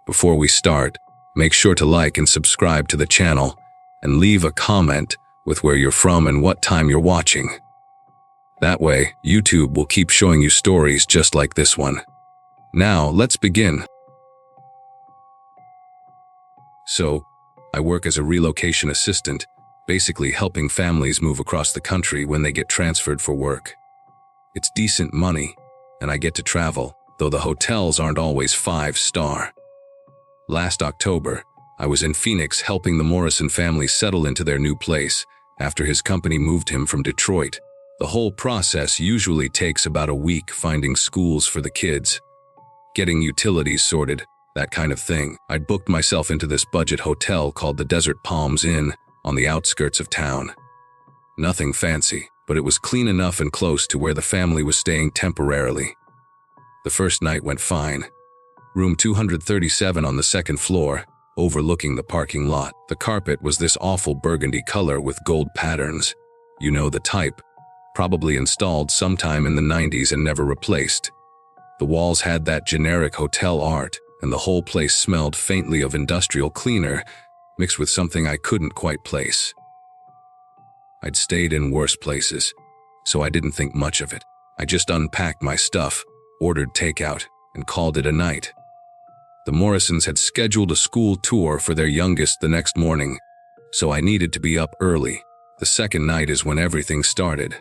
Before we start, make sure to like and subscribe to the channel and leave a comment with where you're from and what time you're watching. That way, YouTube will keep showing you stories just like this one. Now, let's begin. So, I work as a relocation assistant, basically helping families move across the country when they get transferred for work. It's decent money, and I get to travel, though the hotels aren't always 5-star. Last October, I was in Phoenix helping the Morrison family settle into their new place after his company moved him from Detroit. The whole process usually takes about a week, finding schools for the kids, getting utilities sorted, that kind of thing. I'd booked myself into this budget hotel called the Desert Palms Inn on the outskirts of town. Nothing fancy, but it was clean enough and close to where the family was staying temporarily. The first night went fine. Room 237 on the second floor, overlooking the parking lot. The carpet was this awful burgundy color with gold patterns. You know the type. Probably installed sometime in the 90s and never replaced. The walls had that generic hotel art, and the whole place smelled faintly of industrial cleaner, mixed with something I couldn't quite place. I'd stayed in worse places, so I didn't think much of it. I just unpacked my stuff, ordered takeout, and called it a night. The Morrisons had scheduled a school tour for their youngest the next morning, so I needed to be up early. The second night is when everything started.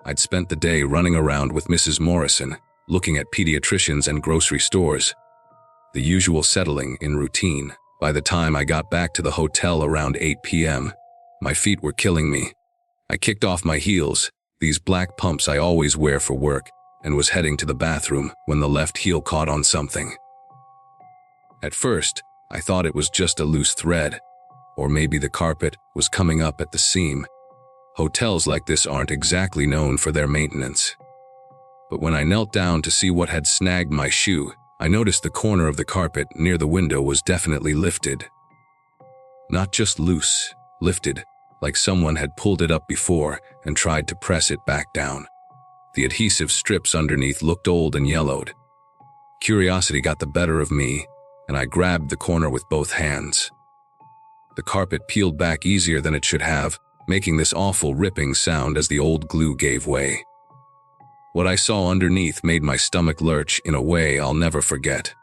I'd spent the day running around with Mrs. Morrison, looking at pediatricians and grocery stores. The usual settling in routine. By the time I got back to the hotel around 8 p.m., my feet were killing me. I kicked off my heels, these black pumps I always wear for work, and was heading to the bathroom when the left heel caught on something. At first, I thought it was just a loose thread, or maybe the carpet was coming up at the seam. Hotels like this aren't exactly known for their maintenance. But when I knelt down to see what had snagged my shoe, I noticed the corner of the carpet near the window was definitely lifted. Not just loose, lifted, like someone had pulled it up before and tried to press it back down. The adhesive strips underneath looked old and yellowed. Curiosity got the better of me, and I grabbed the corner with both hands. The carpet peeled back easier than it should have, making this awful ripping sound as the old glue gave way. What I saw underneath made my stomach lurch in a way I'll never forget.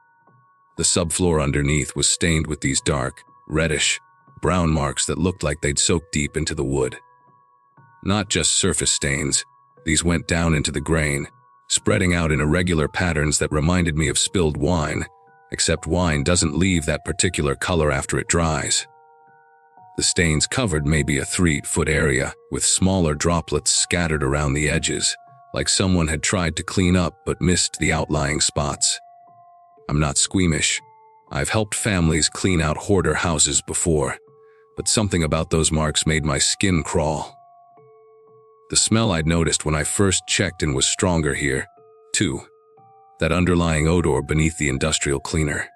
The subfloor underneath was stained with these dark, reddish, brown marks that looked like they'd soaked deep into the wood. Not just surface stains, these went down into the grain, spreading out in irregular patterns that reminded me of spilled wine, except wine doesn't leave that particular color after it dries. The stains covered maybe a 3-foot area, with smaller droplets scattered around the edges, like someone had tried to clean up but missed the outlying spots. I'm not squeamish. I've helped families clean out hoarder houses before, but something about those marks made my skin crawl. The smell I'd noticed when I first checked in was stronger here, too. That underlying odor beneath the industrial cleaner.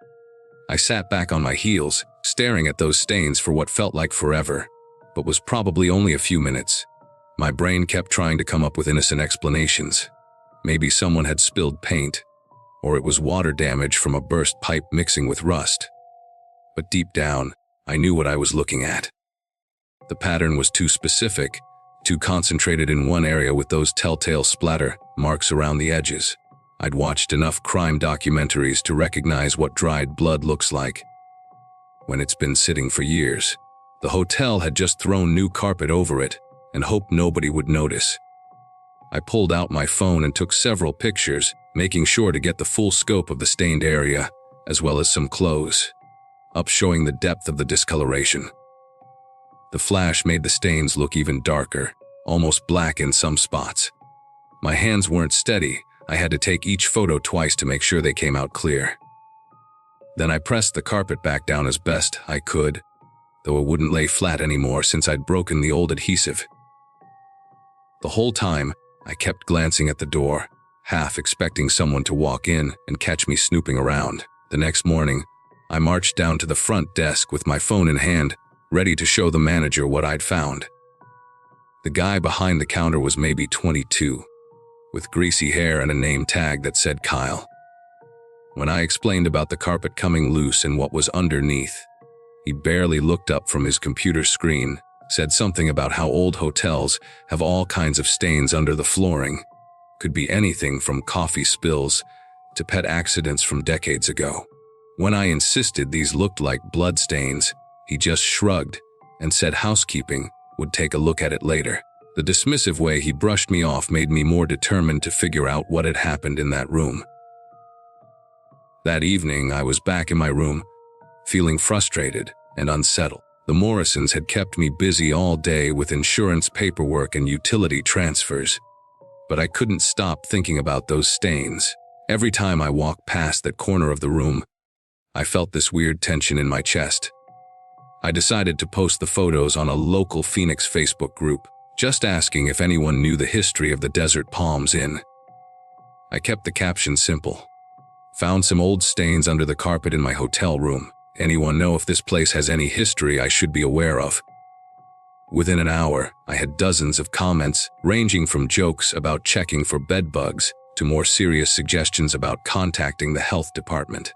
I sat back on my heels, staring at those stains for what felt like forever, but was probably only a few minutes. My brain kept trying to come up with innocent explanations. Maybe someone had spilled paint, or it was water damage from a burst pipe mixing with rust. But deep down, I knew what I was looking at. The pattern was too specific, too concentrated in one area with those telltale splatter marks around the edges. I'd watched enough crime documentaries to recognize what dried blood looks like. When it's been sitting for years, the hotel had just thrown new carpet over it and hoped nobody would notice. I pulled out my phone and took several pictures, making sure to get the full scope of the stained area, as well as some close up showing the depth of the discoloration. The flash made the stains look even darker, almost black in some spots. My hands weren't steady. I had to take each photo twice to make sure they came out clear. Then I pressed the carpet back down as best I could, though it wouldn't lay flat anymore since I'd broken the old adhesive. The whole time, I kept glancing at the door, half expecting someone to walk in and catch me snooping around. The next morning, I marched down to the front desk with my phone in hand, ready to show the manager what I'd found. The guy behind the counter was maybe 22, with greasy hair and a name tag that said Kyle. When I explained about the carpet coming loose and what was underneath, he barely looked up from his computer screen, said something about how old hotels have all kinds of stains under the flooring. Could be anything from coffee spills to pet accidents from decades ago. When I insisted these looked like blood stains, he just shrugged and said housekeeping would take a look at it later. The dismissive way he brushed me off made me more determined to figure out what had happened in that room. That evening, I was back in my room, feeling frustrated and unsettled. The Morrisons had kept me busy all day with insurance paperwork and utility transfers, but I couldn't stop thinking about those stains. Every time I walked past that corner of the room, I felt this weird tension in my chest. I decided to post the photos on a local Phoenix Facebook group, just asking if anyone knew the history of the Desert Palms Inn. I kept the caption simple. Found some old stains under the carpet in my hotel room. Anyone know if this place has any history I should be aware of? Within an hour, I had dozens of comments, ranging from jokes about checking for bed bugs to more serious suggestions about contacting the health department.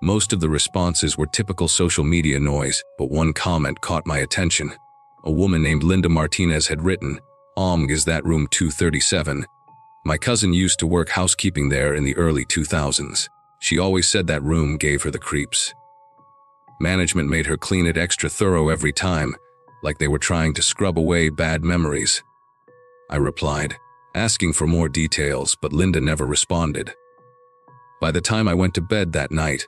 Most of the responses were typical social media noise, but one comment caught my attention. A woman named Linda Martinez had written, "Is that room 237? My cousin used to work housekeeping there in the early 2000s. She always said that room gave her the creeps. Management made her clean it extra thorough every time, like they were trying to scrub away bad memories." I replied, asking for more details, but Linda never responded. By the time I went to bed that night,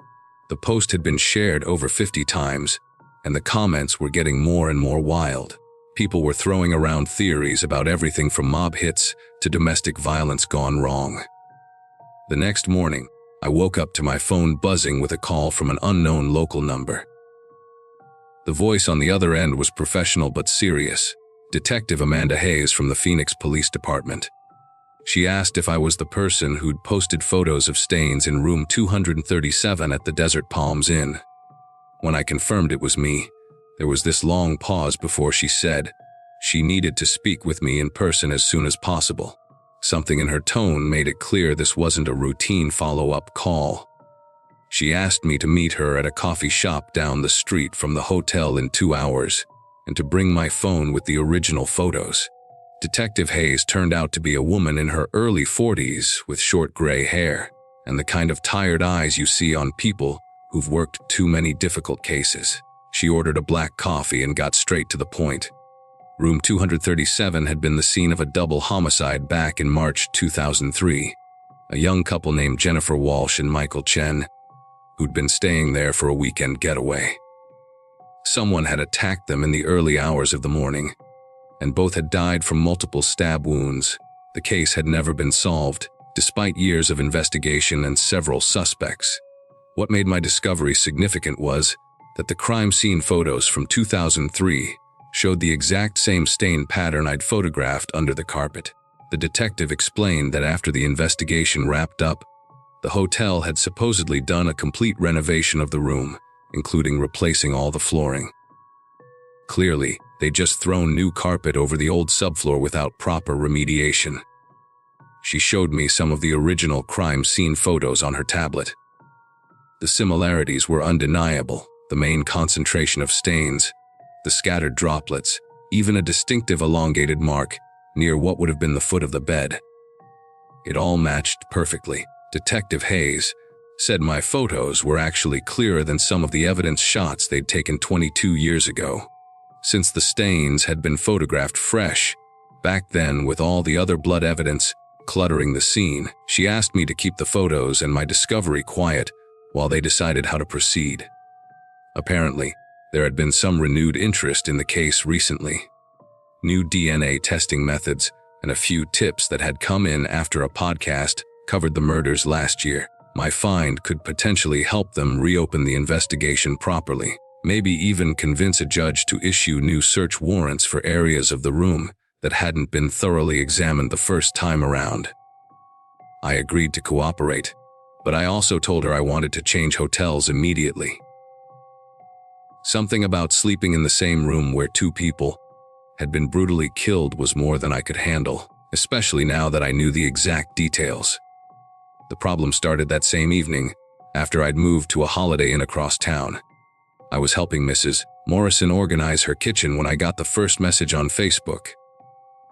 the post had been shared over 50 times, and the comments were getting more and more wild. People were throwing around theories about everything from mob hits to domestic violence gone wrong. The next morning, I woke up to my phone buzzing with a call from an unknown local number. The voice on the other end was professional but serious, Detective Amanda Hayes from the Phoenix Police Department. She asked if I was the person who'd posted photos of stains in room 237 at the Desert Palms Inn. When I confirmed it was me, there was this long pause before she said she needed to speak with me in person as soon as possible. Something in her tone made it clear this wasn't a routine follow-up call. She asked me to meet her at a coffee shop down the street from the hotel in 2 hours, and to bring my phone with the original photos. Detective Hayes turned out to be a woman in her early 40s with short gray hair, and the kind of tired eyes you see on people who've worked too many difficult cases. She ordered a black coffee and got straight to the point. Room 237 had been the scene of a double homicide back in March 2003. A young couple named Jennifer Walsh and Michael Chen, who'd been staying there for a weekend getaway. Someone had attacked them in the early hours of the morning, and both had died from multiple stab wounds. The case had never been solved, despite years of investigation and several suspects. What made my discovery significant was that the crime scene photos from 2003 showed the exact same stain pattern I'd photographed under the carpet. The detective explained that after the investigation wrapped up, the hotel had supposedly done a complete renovation of the room, including replacing all the flooring. Clearly, they'd just thrown new carpet over the old subfloor without proper remediation. She showed me some of the original crime scene photos on her tablet. The similarities were undeniable. The main concentration of stains, the scattered droplets, even a distinctive elongated mark near what would have been the foot of the bed. It all matched perfectly. Detective Hayes said my photos were actually clearer than some of the evidence shots they'd taken 22 years ago. Since the stains had been photographed fresh, back then with all the other blood evidence cluttering the scene, she asked me to keep the photos and my discovery quiet while they decided how to proceed. Apparently, there had been some renewed interest in the case recently. New DNA testing methods and a few tips that had come in after a podcast covered the murders last year. My find could potentially help them reopen the investigation properly, maybe even convince a judge to issue new search warrants for areas of the room that hadn't been thoroughly examined the first time around. I agreed to cooperate, but I also told her I wanted to change hotels immediately. Something about sleeping in the same room where two people had been brutally killed was more than I could handle, especially now that I knew the exact details. The problem started that same evening, after I'd moved to a Holiday Inn across town. I was helping Mrs. Morrison organize her kitchen when I got the first message on Facebook.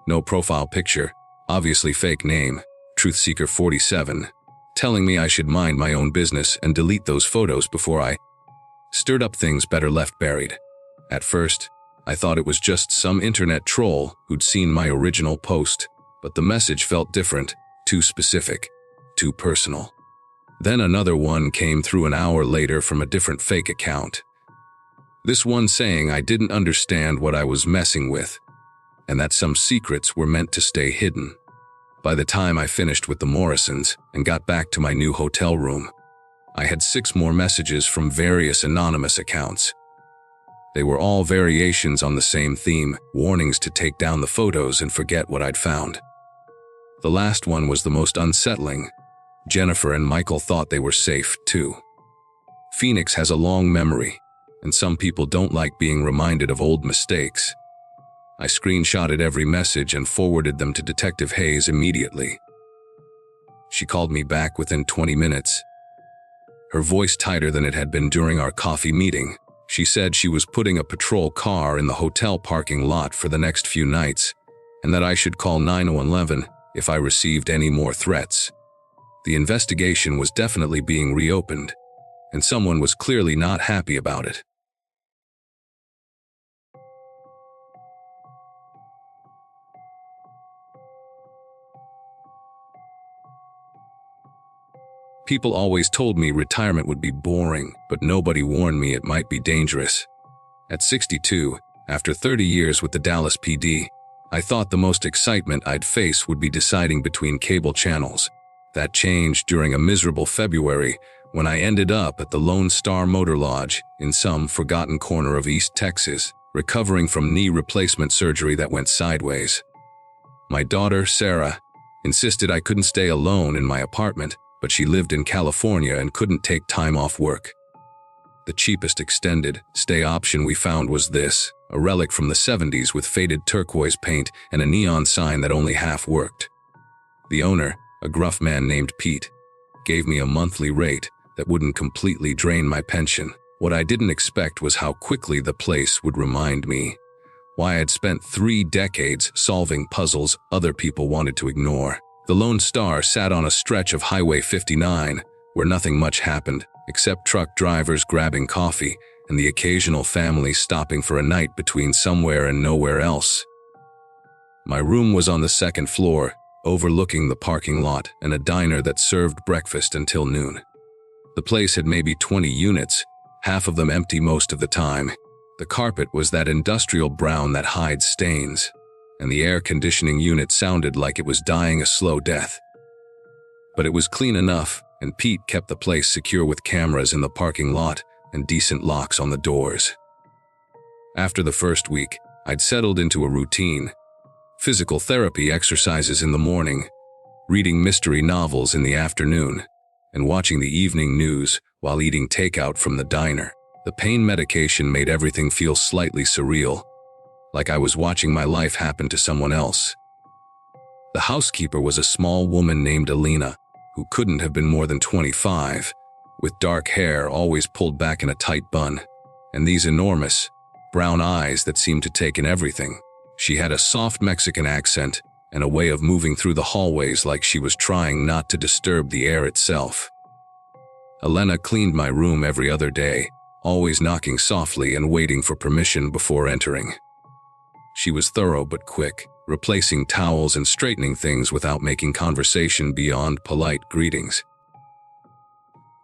No profile picture, obviously fake name, Truthseeker47, telling me I should mind my own business and delete those photos before I stirred up things better left buried. At first, I thought it was just some internet troll who'd seen my original post, but the message felt different, too specific, too personal. Then another one came through an hour later from a different fake account. This one saying I didn't understand what I was messing with, and that some secrets were meant to stay hidden. By the time I finished with the Morrisons and got back to my new hotel room, I had 6 more messages from various anonymous accounts. They were all variations on the same theme, warnings to take down the photos and forget what I'd found. The last one was the most unsettling. Jennifer and Michael thought they were safe, too. Phoenix has a long memory, and some people don't like being reminded of old mistakes. I screenshotted every message and forwarded them to Detective Hayes immediately. She called me back within 20 minutes. Her voice tighter than it had been during our coffee meeting. She said she was putting a patrol car in the hotel parking lot for the next few nights, and that I should call 911 if I received any more threats. The investigation was definitely being reopened, and someone was clearly not happy about it. People always told me retirement would be boring, but nobody warned me it might be dangerous. At 62, after 30 years with the Dallas PD, I thought the most excitement I'd face would be deciding between cable channels. That changed during a miserable February when I ended up at the Lone Star Motor Lodge in some forgotten corner of East Texas, recovering from knee replacement surgery that went sideways. My daughter, Sarah, insisted I couldn't stay alone in my apartment, but she lived in California and couldn't take time off work. The cheapest extended stay option we found was this, a relic from the 70s with faded turquoise paint and a neon sign that only half worked. The owner, a gruff man named Pete, gave me a monthly rate that wouldn't completely drain my pension. What I didn't expect was how quickly the place would remind me why I'd spent 3 decades solving puzzles other people wanted to ignore. The Lone Star sat on a stretch of Highway 59 where nothing much happened except truck drivers grabbing coffee and the occasional family stopping for a night between somewhere and nowhere else. My room was on the 2nd floor, overlooking the parking lot and a diner that served breakfast until noon. The place had maybe 20 units, half of them empty most of the time. The carpet was that industrial brown that hides stains, and the air conditioning unit sounded like it was dying a slow death. But it was clean enough, and Pete kept the place secure with cameras in the parking lot and decent locks on the doors. After the first week, I'd settled into a routine. Physical therapy exercises in the morning, reading mystery novels in the afternoon, and watching the evening news while eating takeout from the diner. The pain medication made everything feel slightly surreal, like I was watching my life happen to someone else. The housekeeper was a small woman named Alina, who couldn't have been more than 25, with dark hair always pulled back in a tight bun, and these enormous, brown eyes that seemed to take in everything. She had a soft Mexican accent and a way of moving through the hallways like she was trying not to disturb the air itself. Elena cleaned my room every other day, always knocking softly and waiting for permission before entering. She was thorough but quick, replacing towels and straightening things without making conversation beyond polite greetings.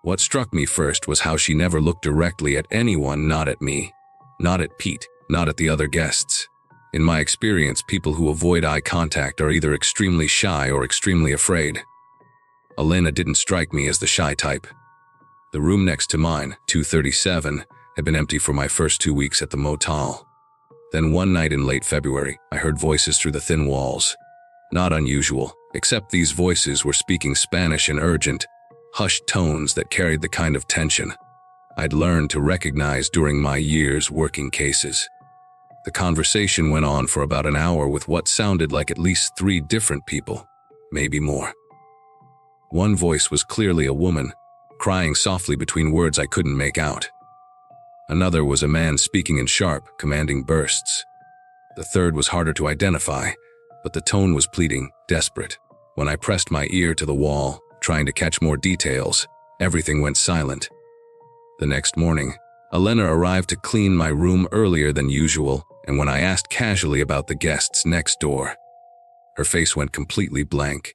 What struck me first was how she never looked directly at anyone, not at me, not at Pete, not at the other guests. In my experience, people who avoid eye contact are either extremely shy or extremely afraid. Elena didn't strike me as the shy type. The room next to mine, 237, had been empty for my first 2 weeks at the motel. Then one night in late February, I heard voices through the thin walls. Not unusual, except these voices were speaking Spanish in urgent, hushed tones that carried the kind of tension I'd learned to recognize during my years working cases. The conversation went on for about an hour with what sounded like at least 3 different people, maybe more. One voice was clearly a woman, crying softly between words I couldn't make out. Another was a man speaking in sharp, commanding bursts. The third was harder to identify, but the tone was pleading, desperate. When I pressed my ear to the wall, trying to catch more details, everything went silent. The next morning, Elena arrived to clean my room earlier than usual, and when I asked casually about the guests next door, her face went completely blank.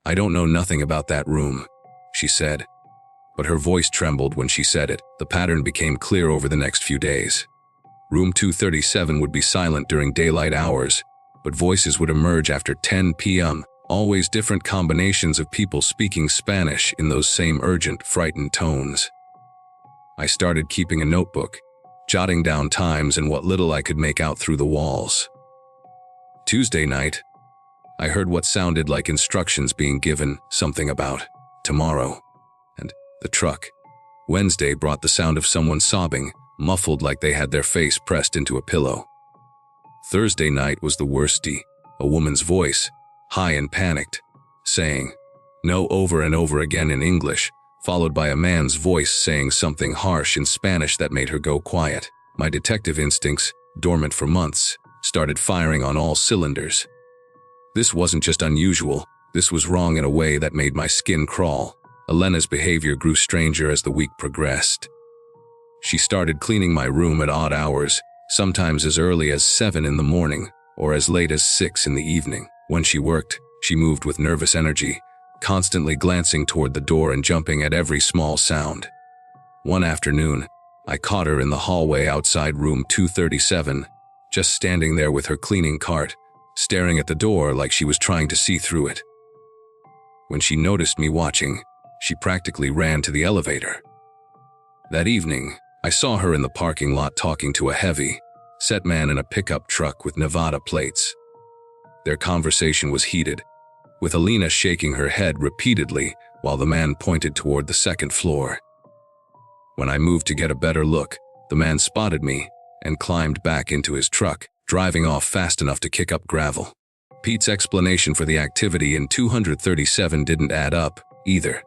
"I don't know nothing about that room," she said. But her voice trembled when she said it. The pattern became clear over the next few days. Room 237 would be silent during daylight hours, but voices would emerge after 10 p.m., always different combinations of people speaking Spanish in those same urgent, frightened tones. I started keeping a notebook, jotting down times and what little I could make out through the walls. Tuesday night, I heard what sounded like instructions being given, something about tomorrow, and the truck. Wednesday brought the sound of someone sobbing, muffled like they had their face pressed into a pillow. Thursday night was the worsty, a woman's voice, high and panicked, saying, "No," over and over again in English, followed by a man's voice saying something harsh in Spanish that made her go quiet. My detective instincts, dormant for months, started firing on all cylinders. This wasn't just unusual, this was wrong in a way that made my skin crawl. Elena's behavior grew stranger as the week progressed. She started cleaning my room at odd hours, sometimes as early as 7 in the morning, or as late as 6 in the evening. When she worked, she moved with nervous energy, constantly glancing toward the door and jumping at every small sound. One afternoon, I caught her in the hallway outside room 237, just standing there with her cleaning cart, staring at the door like she was trying to see through it. When she noticed me watching, she practically ran to the elevator. That evening, I saw her in the parking lot talking to a heavy, set man in a pickup truck with Nevada plates. Their conversation was heated, with Elena shaking her head repeatedly while the man pointed toward the second floor. When I moved to get a better look, the man spotted me and climbed back into his truck, driving off fast enough to kick up gravel. Pete's explanation for the activity in 237 didn't add up, either.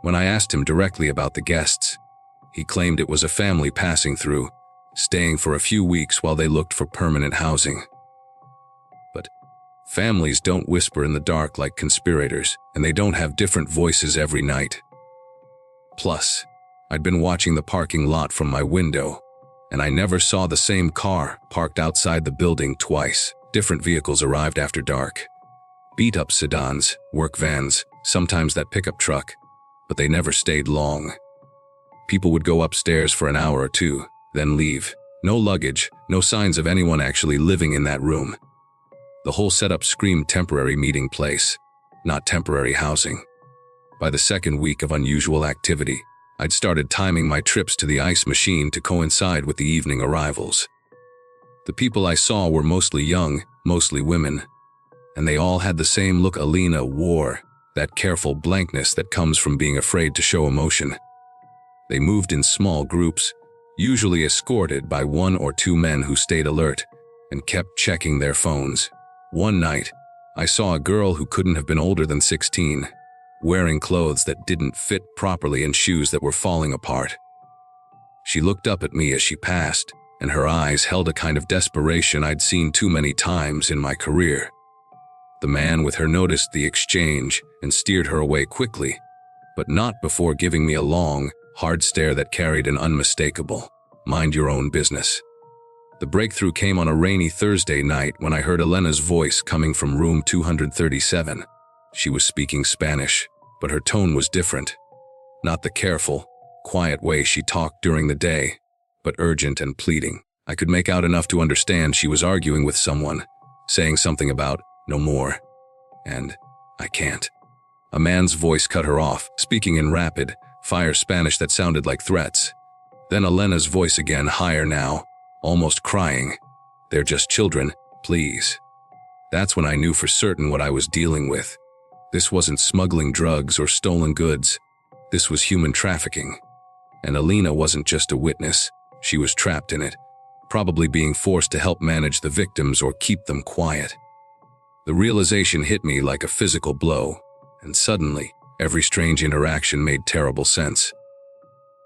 When I asked him directly about the guests, he claimed it was a family passing through, staying for a few weeks while they looked for permanent housing. But families don't whisper in the dark like conspirators, and they don't have different voices every night. Plus, I'd been watching the parking lot from my window, and I never saw the same car parked outside the building twice. Different vehicles arrived after dark. Beat-up sedans, work vans, sometimes that pickup truck, but they never stayed long. People would go upstairs for an hour or two, then leave. No luggage, no signs of anyone actually living in that room. The whole setup screamed temporary meeting place, not temporary housing. By the second week of unusual activity, I'd started timing my trips to the ice machine to coincide with the evening arrivals. The people I saw were mostly young, mostly women, and they all had the same look Elena wore, that careful blankness that comes from being afraid to show emotion. They moved in small groups, usually escorted by 1 or 2 men who stayed alert and kept checking their phones. One night, I saw a girl who couldn't have been older than 16, wearing clothes that didn't fit properly and shoes that were falling apart. She looked up at me as she passed, and her eyes held a kind of desperation I'd seen too many times in my career. The man with her noticed the exchange and steered her away quickly, but not before giving me a long, hard stare that carried an unmistakable, "Mind your own business." The breakthrough came on a rainy Thursday night when I heard Elena's voice coming from room 237. She was speaking Spanish, but her tone was different. Not the careful, quiet way she talked during the day, but urgent and pleading. I could make out enough to understand she was arguing with someone, saying something about "no more," and "I can't." A man's voice cut her off, speaking in rapid, fire Spanish that sounded like threats. Then Elena's voice again, higher now, almost crying, "They're just children, please." That's when I knew for certain what I was dealing with. This wasn't smuggling drugs or stolen goods. This was human trafficking. And Elena wasn't just a witness, she was trapped in it, probably being forced to help manage the victims or keep them quiet. The realization hit me like a physical blow, and suddenly, Every strange interaction made terrible sense.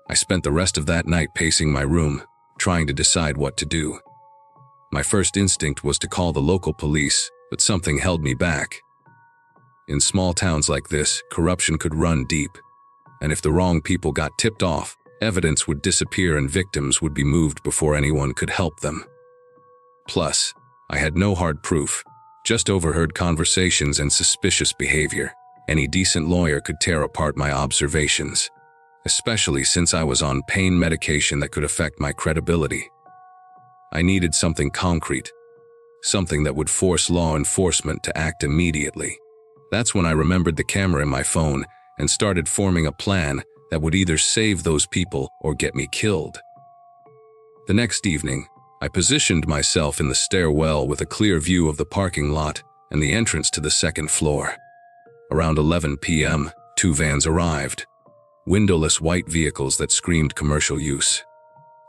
I spent the rest of that night pacing my room, trying to decide what to do. My first instinct was to call the local police, but something held me back. In small towns like this, corruption could run deep, and if the wrong people got tipped off, evidence would disappear and victims would be moved before anyone could help them. Plus, I had no hard proof, just overheard conversations and suspicious behavior. Any decent lawyer could tear apart my observations, especially since I was on pain medication that could affect my credibility. I needed something concrete, something that would force law enforcement to act immediately. That's when I remembered the camera in my phone and started forming a plan that would either save those people or get me killed. The next evening, I positioned myself in the stairwell with a clear view of the parking lot and the entrance to the second floor. Around 11 p.m., 2 vans arrived, windowless white vehicles that screamed commercial use.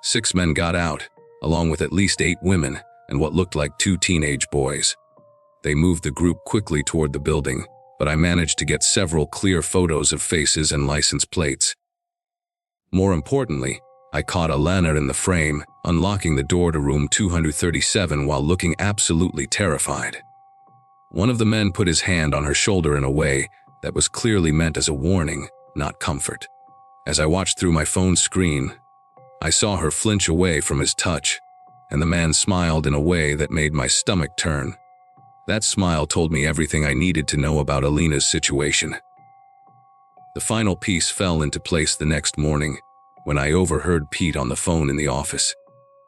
6 men got out, along with at least 8 women and what looked like 2 teenage boys. They moved the group quickly toward the building, but I managed to get several clear photos of faces and license plates. More importantly, I caught Elena in the frame, unlocking the door to room 237 while looking absolutely terrified. One of the men put his hand on her shoulder in a way that was clearly meant as a warning, not comfort. As I watched through my phone screen, I saw her flinch away from his touch, and the man smiled in a way that made my stomach turn. That smile told me everything I needed to know about Alina's situation. The final piece fell into place the next morning, when I overheard Pete on the phone in the office.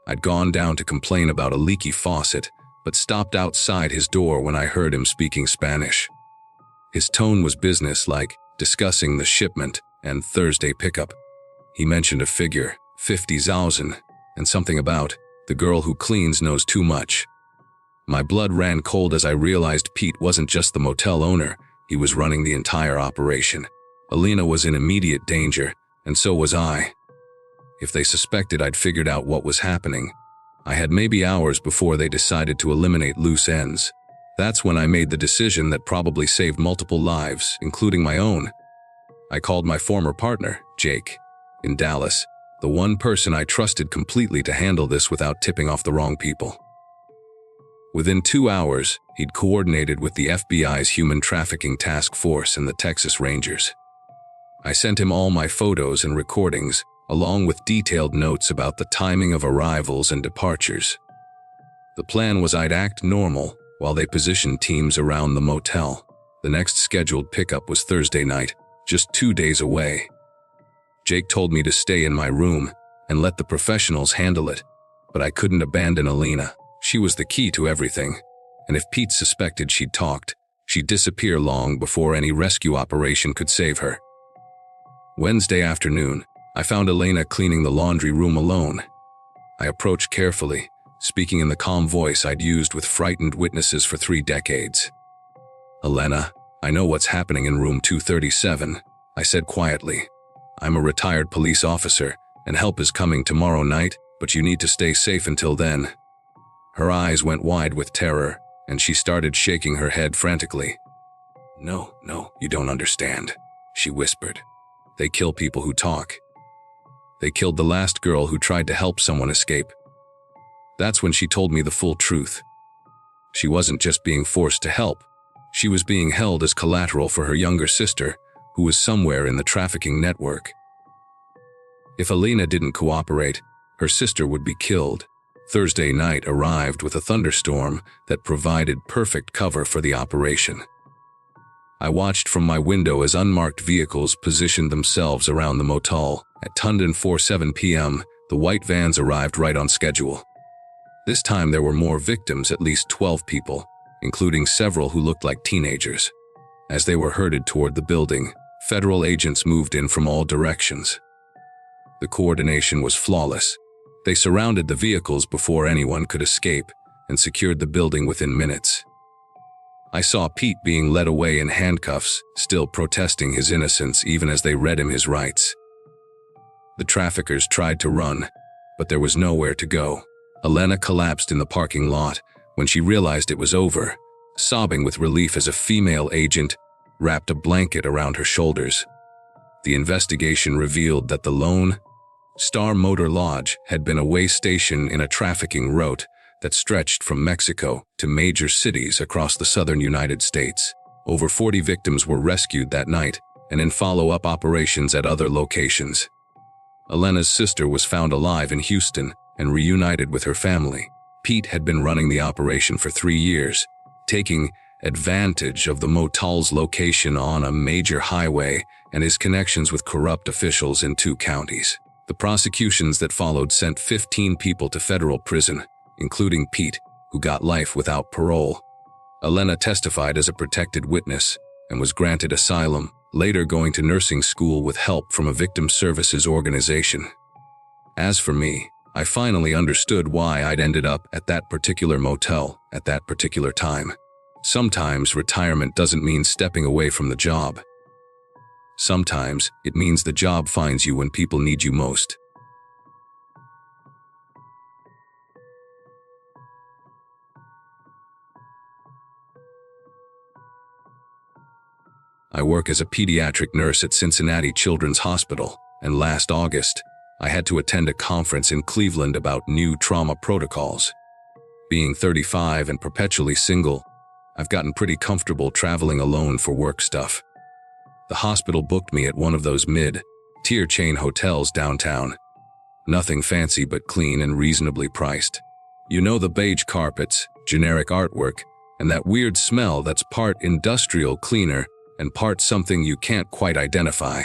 I'd gone down to complain about a leaky faucet, but stopped outside his door when I heard him speaking Spanish. His tone was businesslike, discussing the shipment and Thursday pickup. He mentioned a figure, 50,000, and something about, the girl who cleans knows too much. My blood ran cold as I realized Pete wasn't just the motel owner, he was running the entire operation. Alina was in immediate danger, and so was I. If they suspected I'd figured out what was happening, I had maybe hours before they decided to eliminate loose ends. That's when I made the decision that probably saved multiple lives, including my own. I called my former partner, Jake, in Dallas, the one person I trusted completely to handle this without tipping off the wrong people. Within 2 hours, he'd coordinated with the FBI's Human Trafficking Task Force and the Texas Rangers. I sent him all my photos and recordings, along with detailed notes about the timing of arrivals and departures. The plan was I'd act normal while they positioned teams around the motel. The next scheduled pickup was Thursday night, just 2 days away. Jake told me to stay in my room and let the professionals handle it, but I couldn't abandon Alina. She was the key to everything, and if Pete suspected she'd talked, she'd disappear long before any rescue operation could save her. Wednesday afternoon, I found Elena cleaning the laundry room alone. I approached carefully, speaking in the calm voice I'd used with frightened witnesses for 3 decades. "Elena, I know what's happening in room 237, I said quietly. "I'm a retired police officer, and help is coming tomorrow night, but you need to stay safe until then." Her eyes went wide with terror, and she started shaking her head frantically. No, you don't understand," she whispered. "They kill people who talk. They killed the last girl who tried to help someone escape." That's when she told me the full truth. She wasn't just being forced to help. She was being held as collateral for her younger sister, who was somewhere in the trafficking network. If Alina didn't cooperate, her sister would be killed. Thursday night arrived with a thunderstorm that provided perfect cover for the operation. I watched from my window as unmarked vehicles positioned themselves around the motel. At 10:47 p.m., the white vans arrived right on schedule. This time there were more victims, at least 12 people, including several who looked like teenagers. As they were herded toward the building, federal agents moved in from all directions. The coordination was flawless. They surrounded the vehicles before anyone could escape and secured the building within minutes. I saw Pete being led away in handcuffs, still protesting his innocence even as they read him his rights. The traffickers tried to run, but there was nowhere to go. Elena collapsed in the parking lot when she realized it was over, sobbing with relief as a female agent wrapped a blanket around her shoulders. The investigation revealed that the Lone Star Motor Lodge had been a way station in a trafficking route that stretched from Mexico to major cities across the southern United States. Over 40 victims were rescued that night and in follow-up operations at other locations. Elena's sister was found alive in Houston and reunited with her family. Pete had been running the operation for 3 years, taking advantage of the motel's location on a major highway and his connections with corrupt officials in 2 counties. The prosecutions that followed sent 15 people to federal prison, including Pete, who got life without parole. Elena testified as a protected witness and was granted asylum, later going to nursing school with help from a victim services organization. As for me, I finally understood why I'd ended up at that particular motel at that particular time. Sometimes retirement doesn't mean stepping away from the job. Sometimes it means the job finds you when people need you most. I work as a pediatric nurse at Cincinnati Children's Hospital, and last August, I had to attend a conference in Cleveland about new trauma protocols. Being 35 and perpetually single, I've gotten pretty comfortable traveling alone for work stuff. The hospital booked me at one of those mid-tier chain hotels downtown. Nothing fancy but clean and reasonably priced. You know, the beige carpets, generic artwork, and that weird smell that's part industrial cleaner and part something you can't quite identify.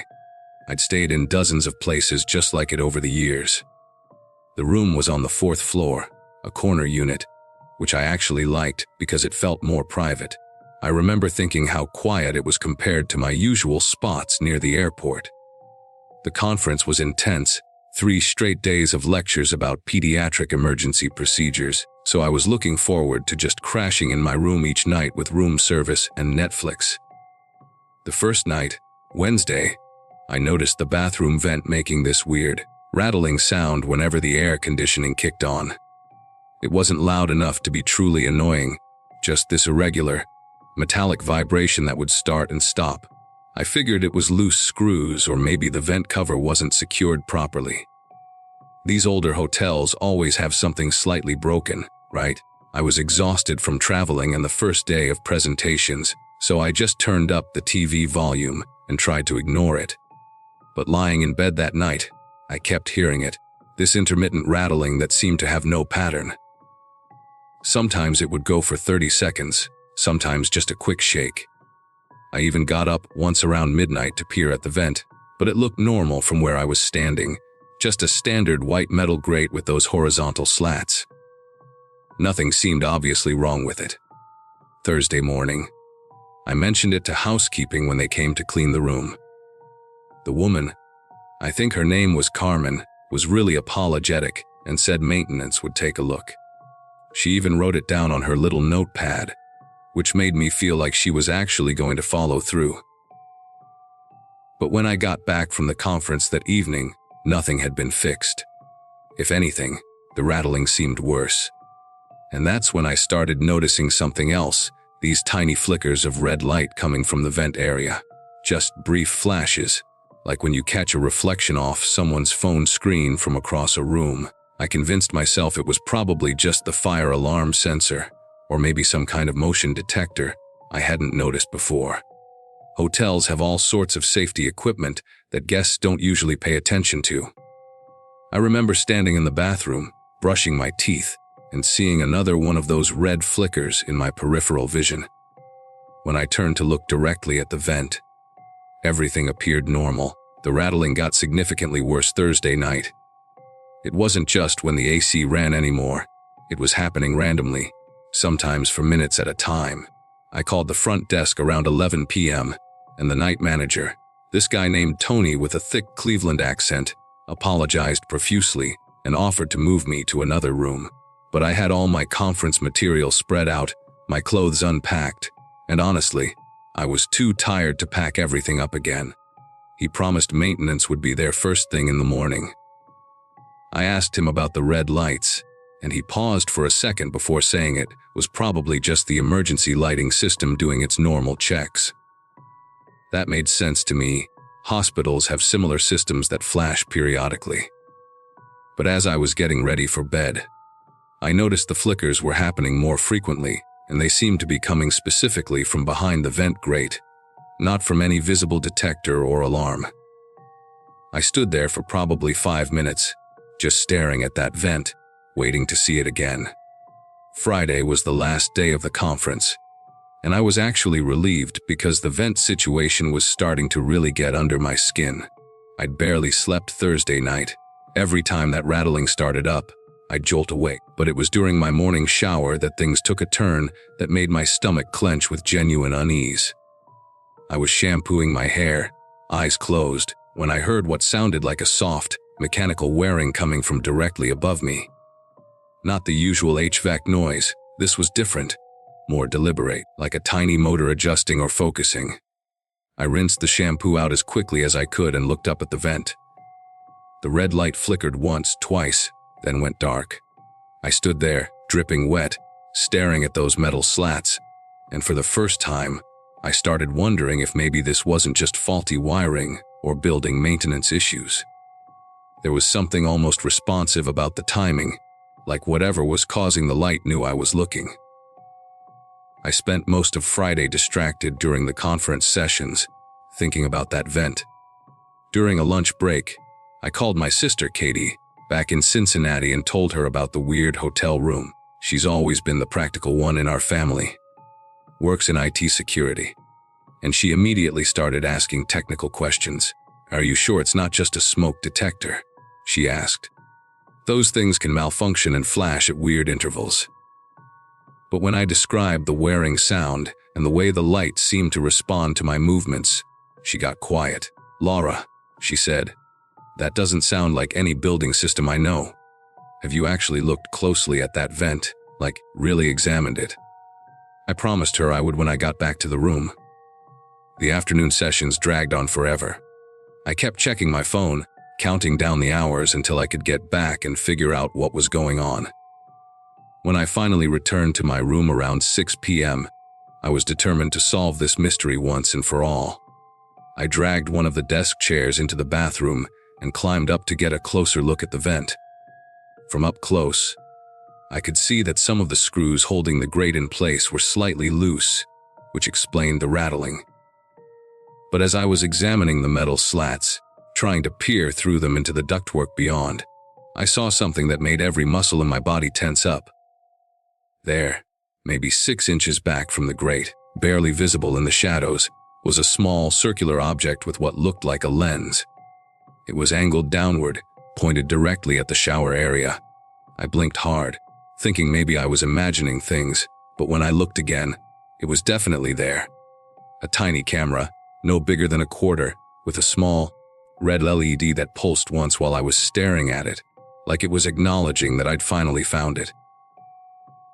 I'd stayed in dozens of places just like it over the years. The room was on the 4th floor, a corner unit, which I actually liked because it felt more private. I remember thinking how quiet it was compared to my usual spots near the airport. The conference was intense, 3 straight days of lectures about pediatric emergency procedures, so I was looking forward to just crashing in my room each night with room service and Netflix. The first night, Wednesday, I noticed the bathroom vent making this weird, rattling sound whenever the air conditioning kicked on. It wasn't loud enough to be truly annoying, just this irregular, metallic vibration that would start and stop. I figured it was loose screws or maybe the vent cover wasn't secured properly. These older hotels always have something slightly broken, right? I was exhausted from traveling and the first day of presentations, so I just turned up the TV volume and tried to ignore it. But lying in bed that night, I kept hearing it, this intermittent rattling that seemed to have no pattern. Sometimes it would go for 30 seconds, sometimes just a quick shake. I even got up once around midnight to peer at the vent, but it looked normal from where I was standing, just a standard white metal grate with those horizontal slats. Nothing seemed obviously wrong with it. Thursday morning, I mentioned it to housekeeping when they came to clean the room. The woman, I think her name was Carmen, was really apologetic and said maintenance would take a look. She even wrote it down on her little notepad, which made me feel like she was actually going to follow through. But when I got back from the conference that evening, nothing had been fixed. If anything, the rattling seemed worse. And that's when I started noticing something else, these tiny flickers of red light coming from the vent area. Just brief flashes, like when you catch a reflection off someone's phone screen from across a room. I convinced myself it was probably just the fire alarm sensor, or maybe some kind of motion detector I hadn't noticed before. Hotels have all sorts of safety equipment that guests don't usually pay attention to. I remember standing in the bathroom, brushing my teeth, and seeing another one of those red flickers in my peripheral vision. When I turned to look directly at the vent, everything appeared normal. The rattling got significantly worse Thursday night. It wasn't just when the AC ran anymore. It was happening randomly, sometimes for minutes at a time. I called the front desk around 11 p.m., and the night manager, this guy named Tony with a thick Cleveland accent, apologized profusely and offered to move me to another room. But I had all my conference material spread out, my clothes unpacked, and honestly, I was too tired to pack everything up again. He promised maintenance would be there first thing in the morning. I asked him about the red lights, and he paused for a second before saying it was probably just the emergency lighting system doing its normal checks. That made sense to me. Hospitals have similar systems that flash periodically. But as I was getting ready for bed, I noticed the flickers were happening more frequently, and they seemed to be coming specifically from behind the vent grate, not from any visible detector or alarm. I stood there for probably 5 minutes, just staring at that vent, waiting to see it again. Friday was the last day of the conference, and I was actually relieved because the vent situation was starting to really get under my skin. I'd barely slept Thursday night. Every time that rattling started up, I'd jolt awake, but it was during my morning shower that things took a turn that made my stomach clench with genuine unease. I was shampooing my hair, eyes closed, when I heard what sounded like a soft, mechanical whirring coming from directly above me. Not the usual HVAC noise, this was different, more deliberate, like a tiny motor adjusting or focusing. I rinsed the shampoo out as quickly as I could and looked up at the vent. The red light flickered once, twice, then went dark. I stood there, dripping wet, staring at those metal slats, and for the first time, I started wondering if maybe this wasn't just faulty wiring or building maintenance issues. There was something almost responsive about the timing, like whatever was causing the light knew I was looking. I spent most of Friday distracted during the conference sessions, thinking about that vent. During a lunch break, I called my sister Katie, back in Cincinnati, and told her about the weird hotel room. She's always been the practical one in our family. Works in IT security. And she immediately started asking technical questions. "Are you sure it's not just a smoke detector?" she asked. "Those things can malfunction and flash at weird intervals." But when I described the whirring sound and the way the light seemed to respond to my movements, she got quiet. "Laura," she said, "that doesn't sound like any building system I know. Have you actually looked closely at that vent, like really examined it?" I promised her I would when I got back to the room. The afternoon sessions dragged on forever. I kept checking my phone, counting down the hours until I could get back and figure out what was going on. When I finally returned to my room around 6 p.m., I was determined to solve this mystery once and for all. I dragged one of the desk chairs into the bathroom and climbed up to get a closer look at the vent. From up close, I could see that some of the screws holding the grate in place were slightly loose, which explained the rattling. But as I was examining the metal slats, trying to peer through them into the ductwork beyond, I saw something that made every muscle in my body tense up. There, maybe 6 inches back from the grate, barely visible in the shadows, was a small circular object with what looked like a lens. It was angled downward, pointed directly at the shower area. I blinked hard, thinking maybe I was imagining things, but when I looked again, it was definitely there. A tiny camera, no bigger than a quarter, with a small, red LED that pulsed once while I was staring at it, like it was acknowledging that I'd finally found it.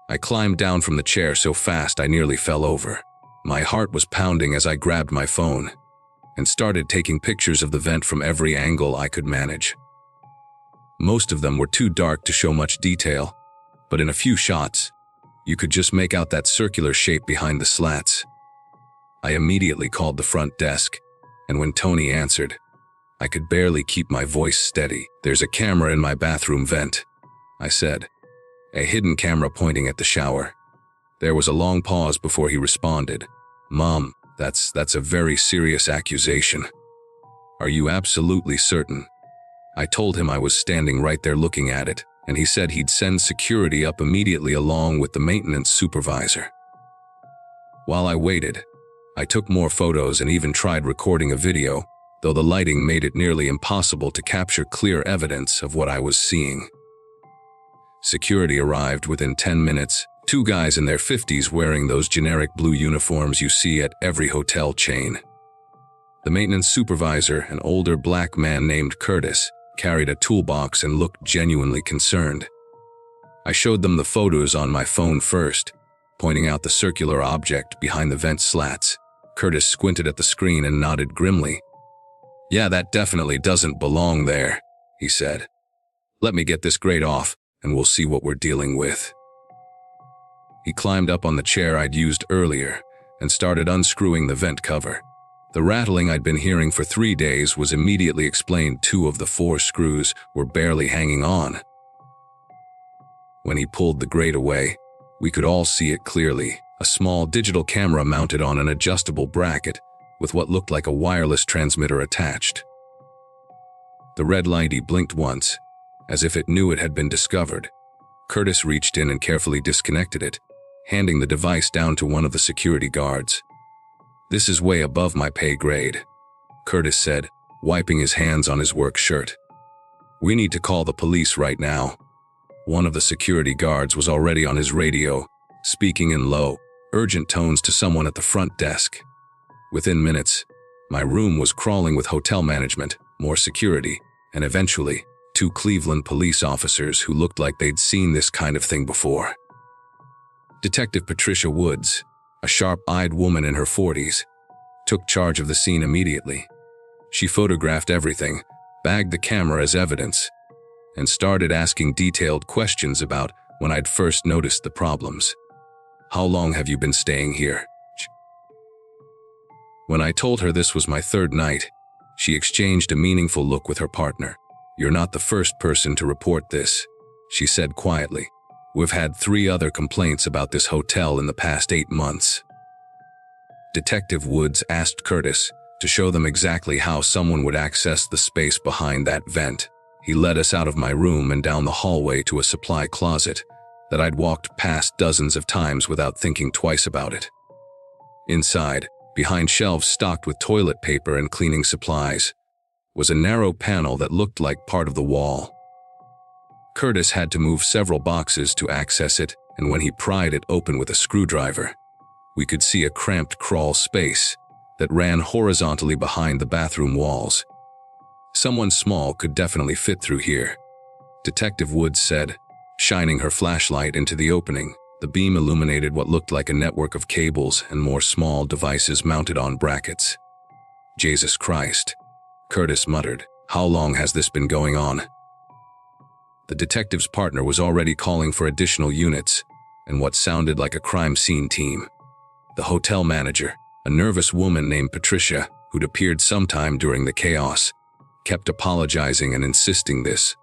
I climbed down from the chair so fast I nearly fell over. My heart was pounding as I grabbed my phone and started taking pictures of the vent from every angle I could manage. Most of them were too dark to show much detail, but in a few shots, you could just make out that circular shape behind the slats. I immediately called the front desk, and when Tony answered, I could barely keep my voice steady. "There's a camera in my bathroom vent," I said, a hidden camera pointing at the shower. There was a long pause before he responded. "Mom, that's a very serious accusation. Are you absolutely certain?" I told him I was standing right there looking at it, and he said he'd send security up immediately along with the maintenance supervisor. While I waited, I took more photos and even tried recording a video, though the lighting made it nearly impossible to capture clear evidence of what I was seeing. Security arrived within 10 minutes, 2 guys in their 50s wearing those generic blue uniforms you see at every hotel chain. The maintenance supervisor, an older black man named Curtis, carried a toolbox and looked genuinely concerned. I showed them the photos on my phone first, pointing out the circular object behind the vent slats. Curtis squinted at the screen and nodded grimly. "Yeah, that definitely doesn't belong there," he said. "Let me get this grate off, and we'll see what we're dealing with." He climbed up on the chair I'd used earlier and started unscrewing the vent cover. The rattling I'd been hearing for 3 days was immediately explained. 2 of the 4 screws were barely hanging on. When he pulled the grate away, we could all see it clearly, a small digital camera mounted on an adjustable bracket with what looked like a wireless transmitter attached. The red light blinked once, as if it knew it had been discovered. Curtis reached in and carefully disconnected it, handing the device down to one of the security guards. "This is way above my pay grade," Curtis said, wiping his hands on his work shirt. "We need to call the police right now." One of the security guards was already on his radio, speaking in low, urgent tones to someone at the front desk. Within minutes, my room was crawling with hotel management, more security, and eventually, 2 Cleveland police officers who looked like they'd seen this kind of thing before. Detective Patricia Woods, a sharp-eyed woman in her 40s, took charge of the scene immediately. She photographed everything, bagged the camera as evidence, and started asking detailed questions about when I'd first noticed the problems. "How long have you been staying here?" When I told her this was my 3rd night, she exchanged a meaningful look with her partner. "You're not the first person to report this," she said quietly. "We've had 3 other complaints about this hotel in the past 8 months. Detective Woods asked Curtis to show them exactly how someone would access the space behind that vent. He led us out of my room and down the hallway to a supply closet that I'd walked past dozens of times without thinking twice about it. Inside, behind shelves stocked with toilet paper and cleaning supplies, was a narrow panel that looked like part of the wall. Curtis had to move several boxes to access it, and when he pried it open with a screwdriver, we could see a cramped crawl space that ran horizontally behind the bathroom walls. "Someone small could definitely fit through here," Detective Woods said, shining her flashlight into the opening. The beam illuminated what looked like a network of cables and more small devices mounted on brackets. "Jesus Christ," Curtis muttered. "How long has this been going on?" The detective's partner was already calling for additional units and what sounded like a crime scene team. The hotel manager, a nervous woman named Patricia, who'd appeared sometime during the chaos, kept apologizing and insisting this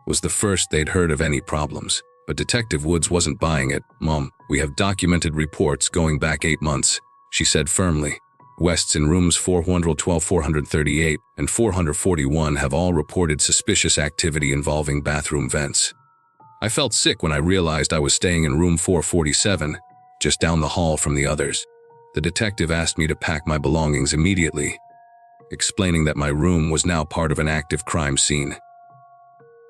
was the first they'd heard of any problems. But Detective Woods wasn't buying it. "Mom, we have documented reports going back 8 months, she said firmly. "Wests in rooms 412, 438, and 441 have all reported suspicious activity involving bathroom vents." I felt sick when I realized I was staying in room 447, just down the hall from the others. The detective asked me to pack my belongings immediately, explaining that my room was now part of an active crime scene.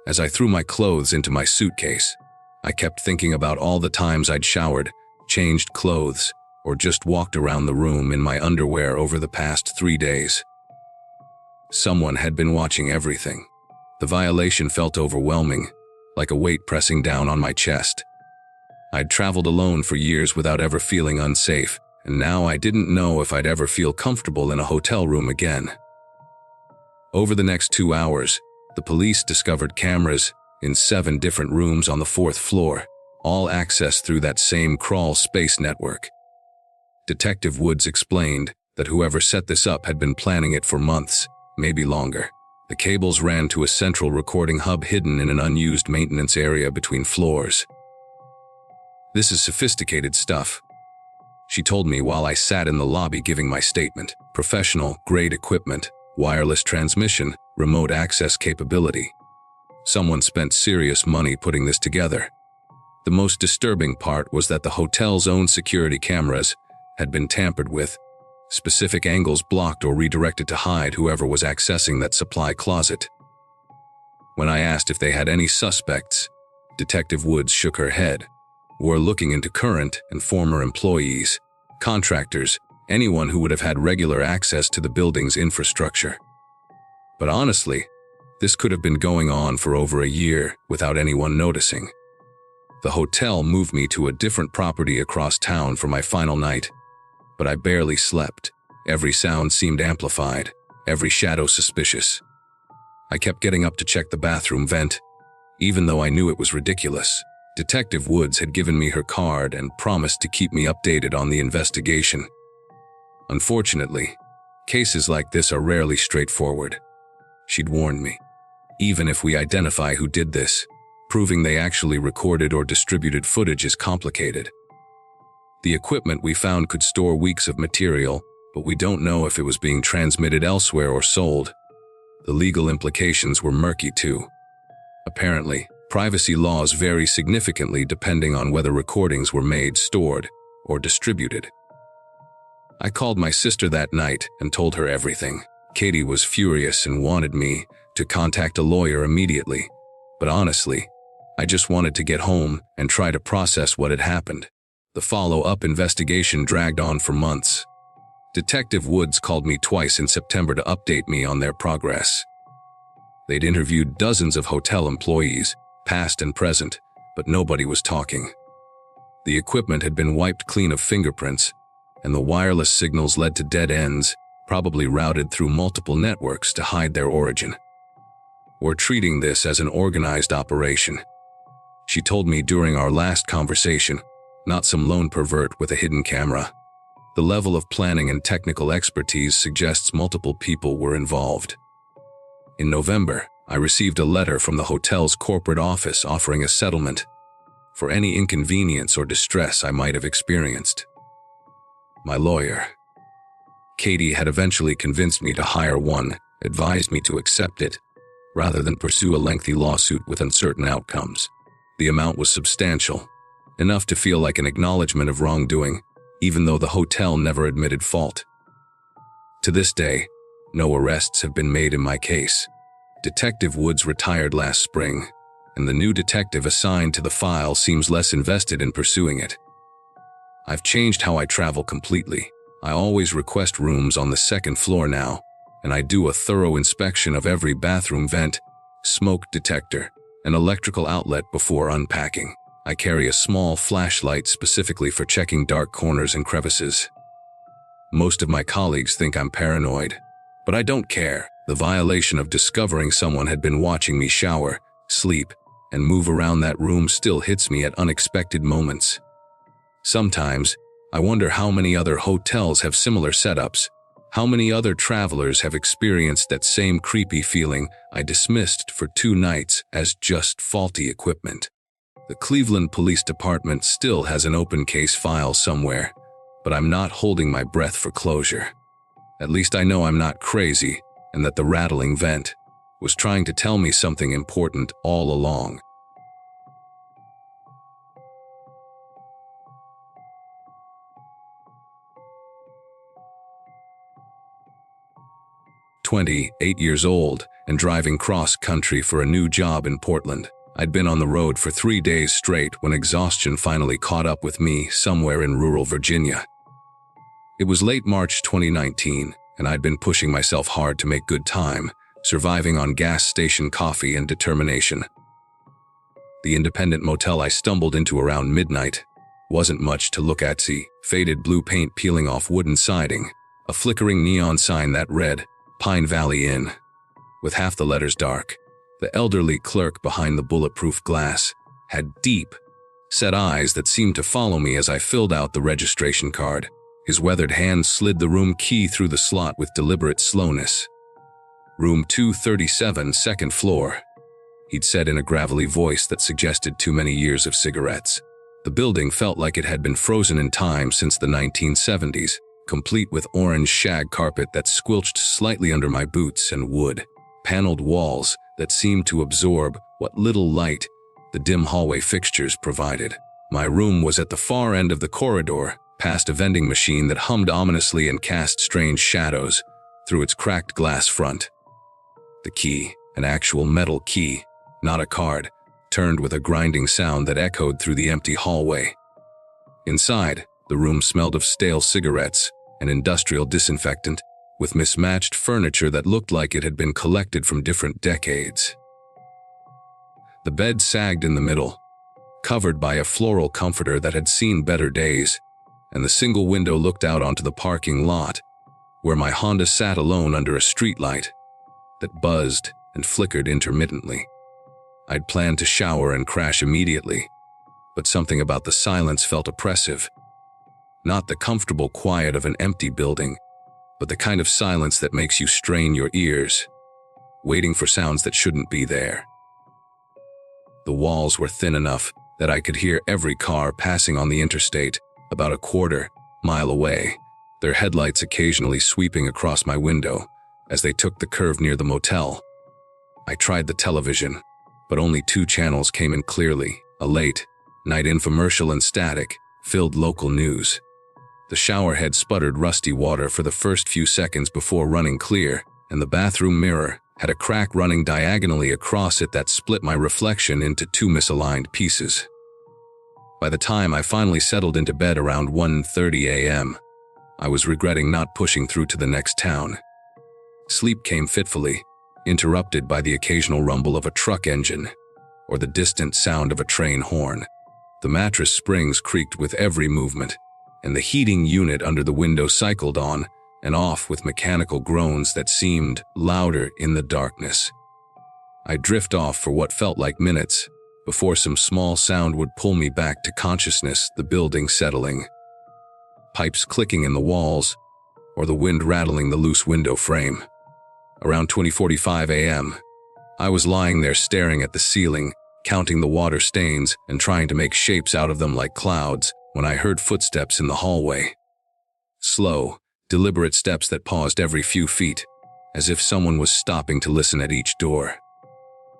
As I threw my clothes into my suitcase, I kept thinking about all the times I'd showered, changed clothes, or just walked around the room in my underwear over the past 3 days. Someone had been watching everything. The violation felt overwhelming, like a weight pressing down on my chest. I'd traveled alone for years without ever feeling unsafe, and now I didn't know if I'd ever feel comfortable in a hotel room again. Over the next 2 hours, the police discovered cameras in 7 different rooms on the 4th floor, all accessed through that same crawl space network. Detective Woods explained that whoever set this up had been planning it for months, maybe longer. The cables ran to a central recording hub hidden in an unused maintenance area between floors. "This is sophisticated stuff," she told me while I sat in the lobby giving my statement. "Professional, grade equipment, wireless transmission, remote access capability. Someone spent serious money putting this together." The most disturbing part was that the hotel's own security cameras had been tampered with, specific angles blocked or redirected to hide whoever was accessing that supply closet. When I asked if they had any suspects, Detective Woods shook her head. "We're looking into current and former employees, contractors, anyone who would have had regular access to the building's infrastructure. But honestly, this could have been going on for over a year without anyone noticing." The hotel moved me to a different property across town for my final night, but I barely slept. Every sound seemed amplified, every shadow suspicious. I kept getting up to check the bathroom vent, even though I knew it was ridiculous. Detective Woods had given me her card and promised to keep me updated on the investigation. Unfortunately, Cases like this are rarely straightforward. She'd warned me. Even if we identify who did this, proving they actually recorded or distributed footage is complicated. The equipment we found could store weeks of material, but we don't know if it was being transmitted elsewhere or sold. The legal implications were murky too. Apparently, privacy laws vary significantly depending on whether recordings were made, stored, or distributed. I called my sister that night and told her everything. Katie was furious and wanted me to contact a lawyer immediately, but honestly, I just wanted to get home and try to process what had happened. The follow-up investigation dragged on for months. Detective Woods called me twice in September to update me on their progress. They'd interviewed dozens of hotel employees, past and present, but nobody was talking. The equipment had been wiped clean of fingerprints, and the wireless signals led to dead ends, probably routed through multiple networks to hide their origin. We're treating this as an organized operation. She told me during our last conversation, not some lone pervert with a hidden camera. The level of planning and technical expertise suggests multiple people were involved. In November, I received a letter from the hotel's corporate office offering a settlement for any inconvenience or distress I might have experienced. My lawyer, Katie, had eventually convinced me to hire one, advised me to accept it, rather than pursue a lengthy lawsuit with uncertain outcomes. The amount was substantial, enough to feel like an acknowledgement of wrongdoing, even though the hotel never admitted fault. To this day, no arrests have been made in my case. Detective Woods retired last spring, and the new detective assigned to the file seems less invested in pursuing it. I've changed how I travel completely. I always request rooms on the second floor now, and I do a thorough inspection of every bathroom vent, smoke detector, and electrical outlet before unpacking. I carry a small flashlight specifically for checking dark corners and crevices. Most of my colleagues think I'm paranoid, but I don't care. The violation of discovering someone had been watching me shower, sleep, and move around that room still hits me at unexpected moments. Sometimes, I wonder how many other hotels have similar setups, how many other travelers have experienced that same creepy feeling I dismissed for 2 nights as just faulty equipment. The Cleveland Police Department still has an open case file somewhere, but I'm not holding my breath for closure. At least I know I'm not crazy, and that the rattling vent was trying to tell me something important all along. "28 years old and driving cross-country for a new job in Portland. I'd been on the road for 3 days straight when exhaustion finally caught up with me somewhere in rural Virginia. It was late March 2019, and I'd been pushing myself hard to make good time, surviving on gas station coffee and determination. The independent motel I stumbled into around midnight wasn't much to look at. See, faded blue paint peeling off wooden siding, a flickering neon sign that read, Pine Valley Inn, with half the letters dark. The elderly clerk behind the bulletproof glass had deep, set eyes that seemed to follow me as I filled out the registration card. His weathered hand slid the room key through the slot with deliberate slowness. "Room 237, second floor," he'd said in a gravelly voice that suggested too many years of cigarettes. The building felt like it had been frozen in time since the 1970s, complete with orange shag carpet that squelched slightly under my boots and wood, paneled walls that seemed to absorb what little light the dim hallway fixtures provided. My room was at the far end of the corridor, past a vending machine that hummed ominously and cast strange shadows through its cracked glass front. The key, an actual metal key, not a card, turned with a grinding sound that echoed through the empty hallway. Inside, the room smelled of stale cigarettes and industrial disinfectant, with mismatched furniture that looked like it had been collected from different decades. The bed sagged in the middle, covered by a floral comforter that had seen better days, and the single window looked out onto the parking lot, where my Honda sat alone under a streetlight that buzzed and flickered intermittently. I'd planned to shower and crash immediately, but something about the silence felt oppressive. Not the comfortable quiet of an empty building, but the kind of silence that makes you strain your ears, waiting for sounds that shouldn't be there. The walls were thin enough that I could hear every car passing on the interstate about a quarter-mile away, their headlights occasionally sweeping across my window as they took the curve near the motel. I tried the television, but only 2 channels came in clearly, a late-night infomercial and static-filled local news. The showerhead sputtered rusty water for the first few seconds before running clear, and the bathroom mirror had a crack running diagonally across it that split my reflection into 2 misaligned pieces. By the time I finally settled into bed around 1:30 a.m., I was regretting not pushing through to the next town. Sleep came fitfully, interrupted by the occasional rumble of a truck engine or the distant sound of a train horn. The mattress springs creaked with every movement, and the heating unit under the window cycled on and off with mechanical groans that seemed louder in the darkness. I drift off for what felt like minutes before some small sound would pull me back to consciousness, the building settling, pipes clicking in the walls, or the wind rattling the loose window frame. Around 20:45 a.m., I was lying there staring at the ceiling, counting the water stains and trying to make shapes out of them like clouds, when I heard footsteps in the hallway. Slow, deliberate steps that paused every few feet, as if someone was stopping to listen at each door.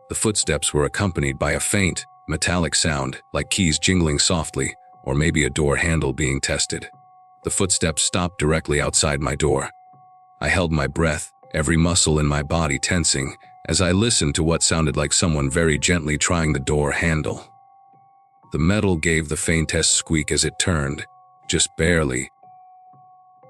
The footsteps were accompanied by a faint, metallic sound, like keys jingling softly, or maybe a door handle being tested. The footsteps stopped directly outside my door. I held my breath, every muscle in my body tensing, as I listened to what sounded like someone very gently trying the door handle. The metal gave the faintest squeak as it turned, just barely,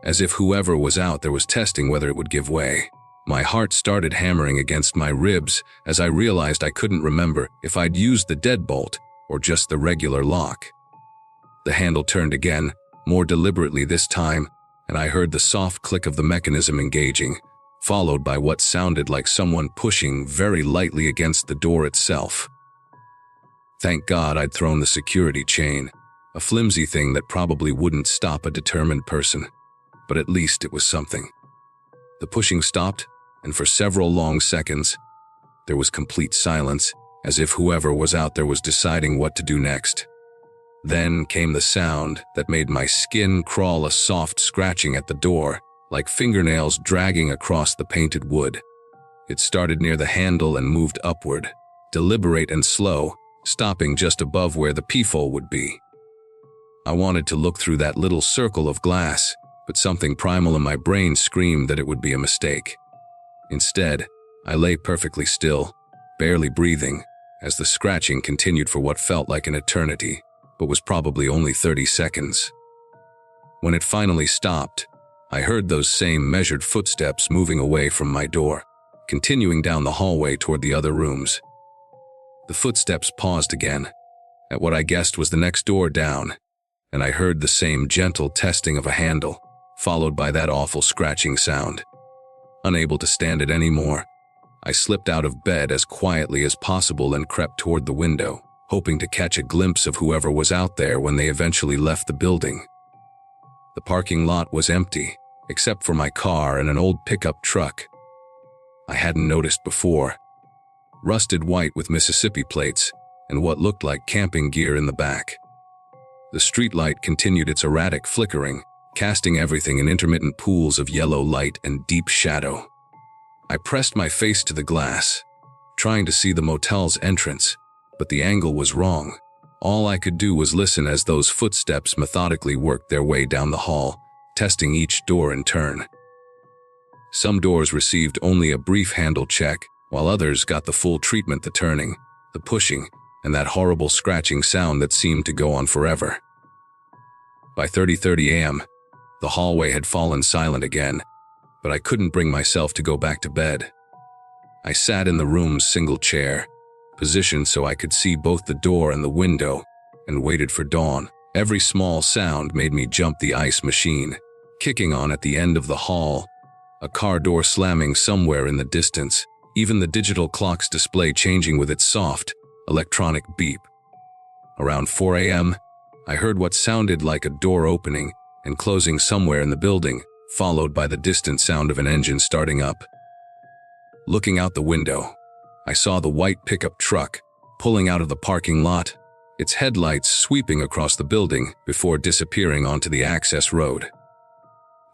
as if whoever was out there was testing whether it would give way. My heart started hammering against my ribs as I realized I couldn't remember if I'd used the deadbolt or just the regular lock. The handle turned again, more deliberately this time, and I heard the soft click of the mechanism engaging, followed by what sounded like someone pushing very lightly against the door itself. Thank God I'd thrown the security chain, a flimsy thing that probably wouldn't stop a determined person, but at least it was something. The pushing stopped, and for several long seconds, there was complete silence, as if whoever was out there was deciding what to do next. Then came the sound that made my skin crawl, a soft scratching at the door, like fingernails dragging across the painted wood. It started near the handle and moved upward, deliberate and slow, stopping just above where the peephole would be. I wanted to look through that little circle of glass, but something primal in my brain screamed that it would be a mistake. Instead, I lay perfectly still, barely breathing, as the scratching continued for what felt like an eternity, but was probably only 30 seconds. When it finally stopped, I heard those same measured footsteps moving away from my door, continuing down the hallway toward the other rooms. The footsteps paused again, at what I guessed was the next door down, and I heard the same gentle testing of a handle, followed by that awful scratching sound. Unable to stand it anymore, I slipped out of bed as quietly as possible and crept toward the window, hoping to catch a glimpse of whoever was out there when they eventually left the building. The parking lot was empty, except for my car and an old pickup truck I hadn't noticed before, rusted white with Mississippi plates and what looked like camping gear in the back. The streetlight continued its erratic flickering, casting everything in intermittent pools of yellow light and deep shadow. I pressed my face to the glass, trying to see the motel's entrance, but the angle was wrong. All I could do was listen as those footsteps methodically worked their way down the hall, testing each door in turn. Some doors received only a brief handle check, while others got the full treatment: the turning, the pushing, and that horrible scratching sound that seemed to go on forever. By 30:30 a.m., the hallway had fallen silent again, but I couldn't bring myself to go back to bed. I sat in the room's single chair, positioned so I could see both the door and the window, and waited for dawn. Every small sound made me jump: the ice machine kicking on at the end of the hall, a car door slamming somewhere in the distance, even the digital clock's display changing with its soft, electronic beep. Around 4 a.m., I heard what sounded like a door opening and closing somewhere in the building, followed by the distant sound of an engine starting up. Looking out the window, I saw the white pickup truck pulling out of the parking lot, its headlights sweeping across the building before disappearing onto the access road.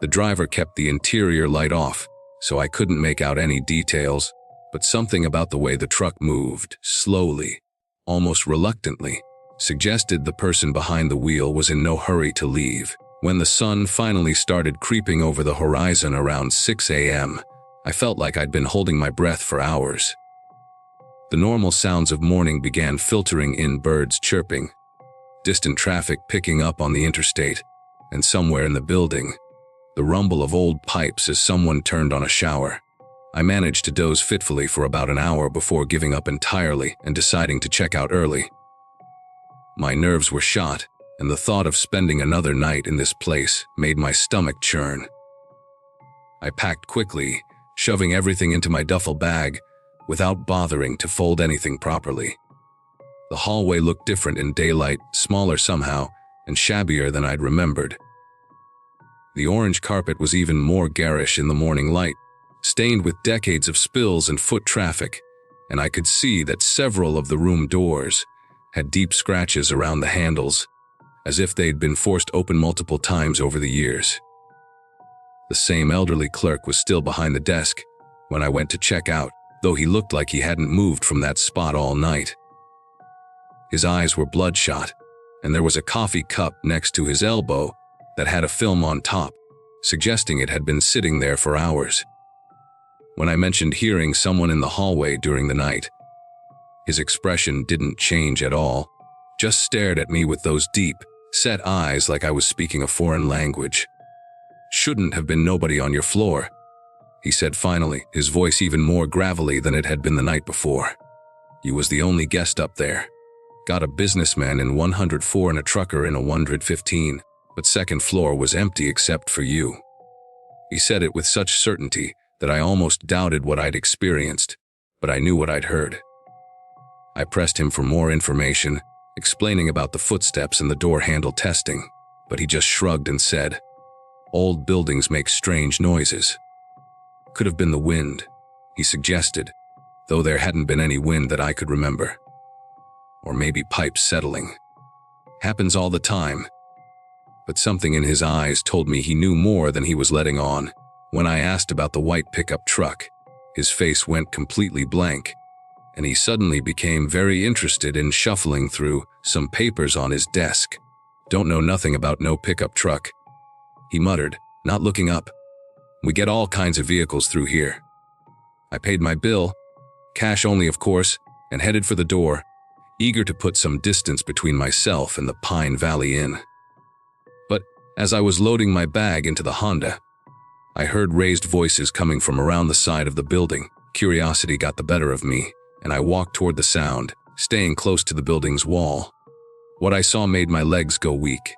The driver kept the interior light off, so I couldn't make out any details, but something about the way the truck moved, slowly, almost reluctantly, suggested the person behind the wheel was in no hurry to leave. When the sun finally started creeping over the horizon around 6 a.m., I felt like I'd been holding my breath for hours. The normal sounds of morning began filtering in, birds chirping, distant traffic picking up on the interstate, and somewhere in the building, the rumble of old pipes as someone turned on a shower. I managed to doze fitfully for about an hour before giving up entirely and deciding to check out early. My nerves were shot, and the thought of spending another night in this place made my stomach churn. I packed quickly, shoving everything into my duffel bag without bothering to fold anything properly. The hallway looked different in daylight, smaller somehow, and shabbier than I'd remembered. The orange carpet was even more garish in the morning light, stained with decades of spills and foot traffic, and I could see that several of the room doors had deep scratches around the handles, as if they'd been forced open multiple times over the years. The same elderly clerk was still behind the desk when I went to check out, though he looked like he hadn't moved from that spot all night. His eyes were bloodshot, and there was a coffee cup next to his elbow that had a film on top, suggesting it had been sitting there for hours. When I mentioned hearing someone in the hallway during the night, his expression didn't change at all, just stared at me with those deep, set eyes like I was speaking a foreign language. "Shouldn't have been nobody on your floor," he said finally, his voice even more gravelly than it had been the night before. "You was the only guest up there. Got a businessman in 104 and a trucker in a 115, but second floor was empty except for you." He said it with such certainty that I almost doubted what I'd experienced, but I knew what I'd heard. I pressed him for more information, explaining about the footsteps and the door handle testing, but he just shrugged and said, "Old buildings make strange noises." Could have been the wind, he suggested, though there hadn't been any wind that I could remember. Or maybe pipes settling. Happens all the time. But something in his eyes told me he knew more than he was letting on. When I asked about the white pickup truck, his face went completely blank, and he suddenly became very interested in shuffling through some papers on his desk. "Don't know nothing about no pickup truck," he muttered, not looking up. "We get all kinds of vehicles through here." I paid my bill, cash only of course, and headed for the door, eager to put some distance between myself and the Pine Valley Inn. But as I was loading my bag into the Honda, I heard raised voices coming from around the side of the building. Curiosity got the better of me, and I walked toward the sound, staying close to the building's wall. What I saw made my legs go weak.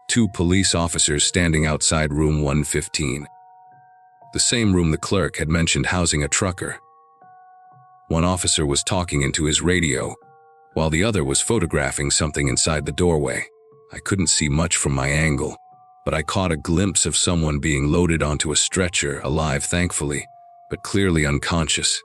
2 police officers standing outside room 115. The same room the clerk had mentioned housing a trucker. One officer was talking into his radio, while the other was photographing something inside the doorway. I couldn't see much from my angle, but I caught a glimpse of someone being loaded onto a stretcher, alive thankfully, but clearly unconscious.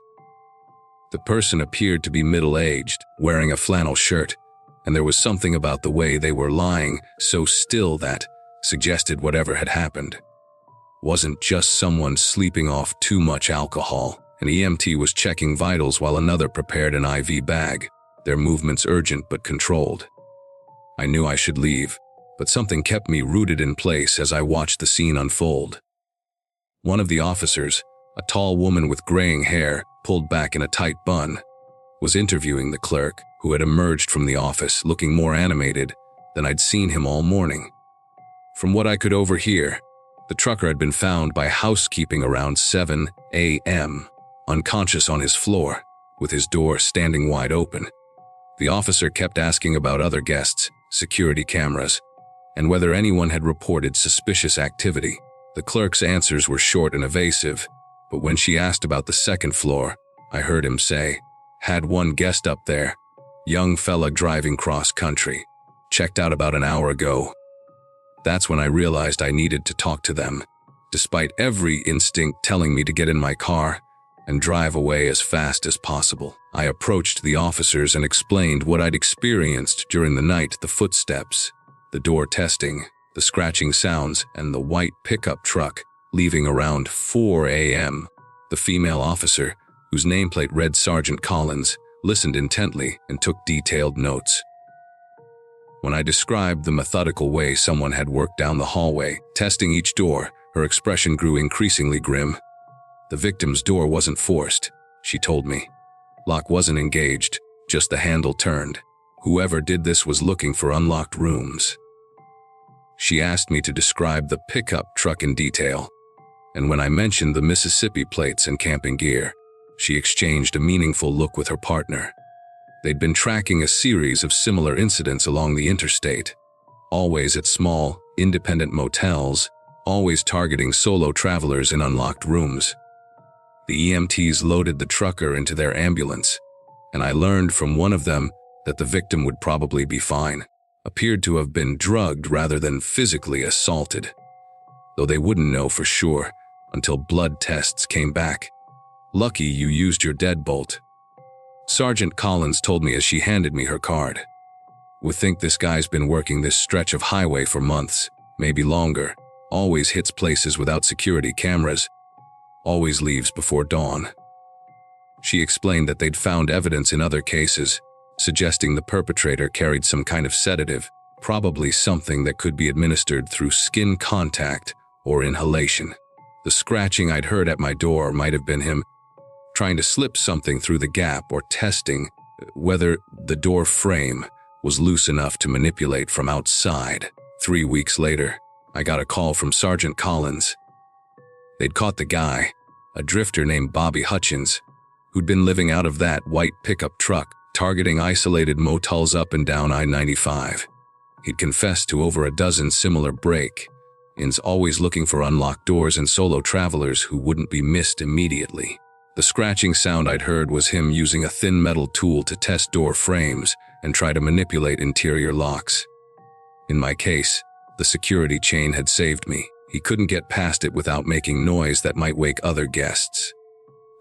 The person appeared to be middle-aged, wearing a flannel shirt, and there was something about the way they were lying so still that suggested whatever had happened wasn't just someone sleeping off too much alcohol. An EMT was checking vitals while another prepared an IV bag, their movements urgent but controlled. I knew I should leave, but something kept me rooted in place as I watched the scene unfold. One of the officers, a tall woman with graying hair pulled back in a tight bun, was interviewing the clerk, who had emerged from the office looking more animated than I'd seen him all morning. From what I could overhear, the trucker had been found by housekeeping around 7 a.m., unconscious on his floor, with his door standing wide open. The officer kept asking about other guests, security cameras, and whether anyone had reported suspicious activity. The clerk's answers were short and evasive, but when she asked about the second floor, I heard him say, "Had one guest up there. Young fella driving cross-country. Checked out about an hour ago." That's when I realized I needed to talk to them. despite every instinct telling me to get in my car and drive away as fast as possible. I approached the officers and explained what I'd experienced during the night: the footsteps, the door testing, the scratching sounds, and the white pickup truck leaving around 4 a.m. The female officer, whose nameplate read Sergeant Collins, listened intently and took detailed notes. When I described the methodical way someone had worked down the hallway, testing each door, her expression grew increasingly grim. The victim's door wasn't forced, she told me. Lock wasn't engaged, just the handle turned. Whoever did this was looking for unlocked rooms. She asked me to describe the pickup truck in detail, and when I mentioned the Mississippi plates and camping gear, she exchanged a meaningful look with her partner. They'd been tracking a series of similar incidents along the interstate, always at small, independent motels, always targeting solo travelers in unlocked rooms. The EMTs loaded the trucker into their ambulance, and I learned from one of them that the victim would probably be fine. Appeared to have been drugged rather than physically assaulted, though they wouldn't know for sure until blood tests came back. Lucky you used your deadbolt, Sergeant Collins told me as she handed me her card. We think this guy's been working this stretch of highway for months, maybe longer, always hits places without security cameras, always leaves before dawn. She explained that they'd found evidence in other cases, suggesting the perpetrator carried some kind of sedative, probably something that could be administered through skin contact or inhalation. The scratching I'd heard at my door might have been him trying to slip something through the gap or testing whether the door frame was loose enough to manipulate from outside. 3 weeks later, I got a call from Sergeant Collins. They'd caught the guy, a drifter named Bobby Hutchins, who'd been living out of that white pickup truck, targeting isolated motels up and down I-95. He'd confessed to over a dozen similar break-ins, always looking for unlocked doors and solo travelers who wouldn't be missed immediately. The scratching sound I'd heard was him using a thin metal tool to test door frames and try to manipulate interior locks. In my case, the security chain had saved me. He couldn't get past it without making noise that might wake other guests.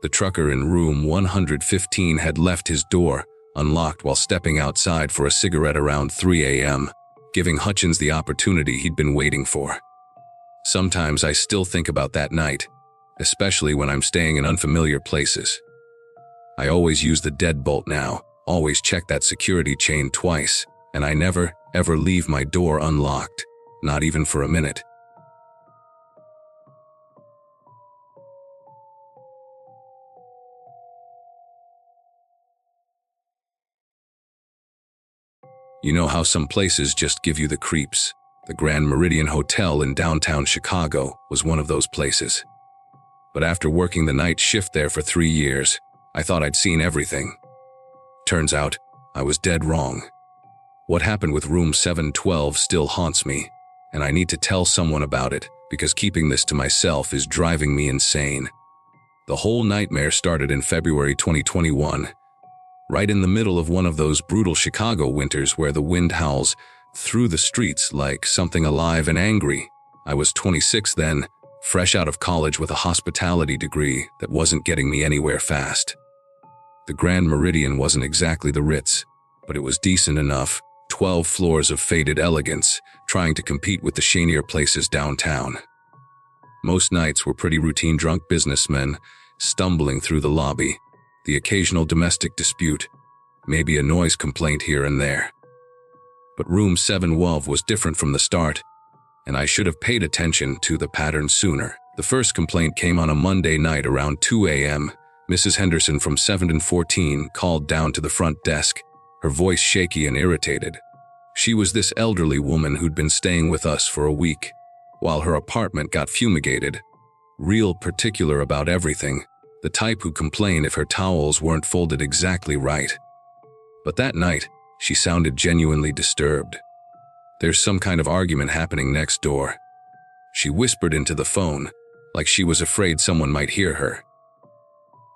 The trucker in room 115 had left his door unlocked while stepping outside for a cigarette around 3 a.m., giving Hutchins the opportunity he'd been waiting for. Sometimes I still think about that night, especially when I'm staying in unfamiliar places. I always use the deadbolt now, always check that security chain twice, and I never, ever leave my door unlocked, not even for a minute. You know how some places just give you the creeps? The Grand Meridian Hotel in downtown Chicago was one of those places. But after working the night shift there for 3 years, I thought I'd seen everything. Turns out, I was dead wrong. What happened with room 712 still haunts me, and I need to tell someone about it because keeping this to myself is driving me insane. The whole nightmare started in February 2021, right in the middle of one of those brutal Chicago winters where the wind howls through the streets like something alive and angry. I was 26 then, fresh out of college with a hospitality degree that wasn't getting me anywhere fast. The Grand Meridian wasn't exactly the Ritz, but it was decent enough, 12 floors of faded elegance, trying to compete with the shinier places downtown. Most nights were pretty routine drunk businessmen stumbling through the lobby, the occasional domestic dispute, maybe a noise complaint here and there. But room 712 was different from the start, and I should have paid attention to the pattern sooner. The first complaint came on a Monday night around 2 a.m. Mrs. Henderson from 714 called down to the front desk, her voice shaky and irritated. She was this elderly woman who'd been staying with us for a week, while her apartment got fumigated. Real particular about everything, the type who'd complain if her towels weren't folded exactly right. But that night, she sounded genuinely disturbed. There's some kind of argument happening next door. She whispered into the phone, like she was afraid someone might hear her.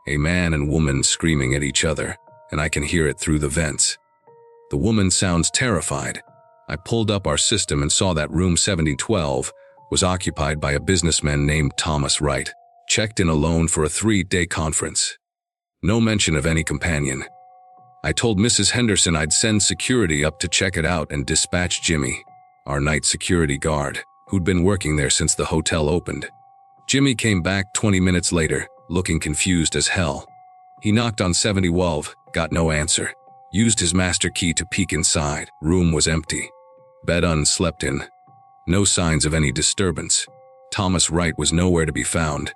A man and woman screaming at each other, and I can hear it through the vents. The woman sounds terrified. I pulled up our system and saw that room 7012 was occupied by a businessman named Thomas Wright, checked in alone for a 3-day conference. No mention of any companion. I told Mrs. Henderson I'd send security up to check it out and dispatch Jimmy, our night security guard, who'd been working there since the hotel opened. Jimmy came back 20 minutes later, looking confused as hell. He knocked on 7012, got no answer. Used his master key to peek inside. Room was empty. Bed unslept in. No signs of any disturbance. Thomas Wright was nowhere to be found,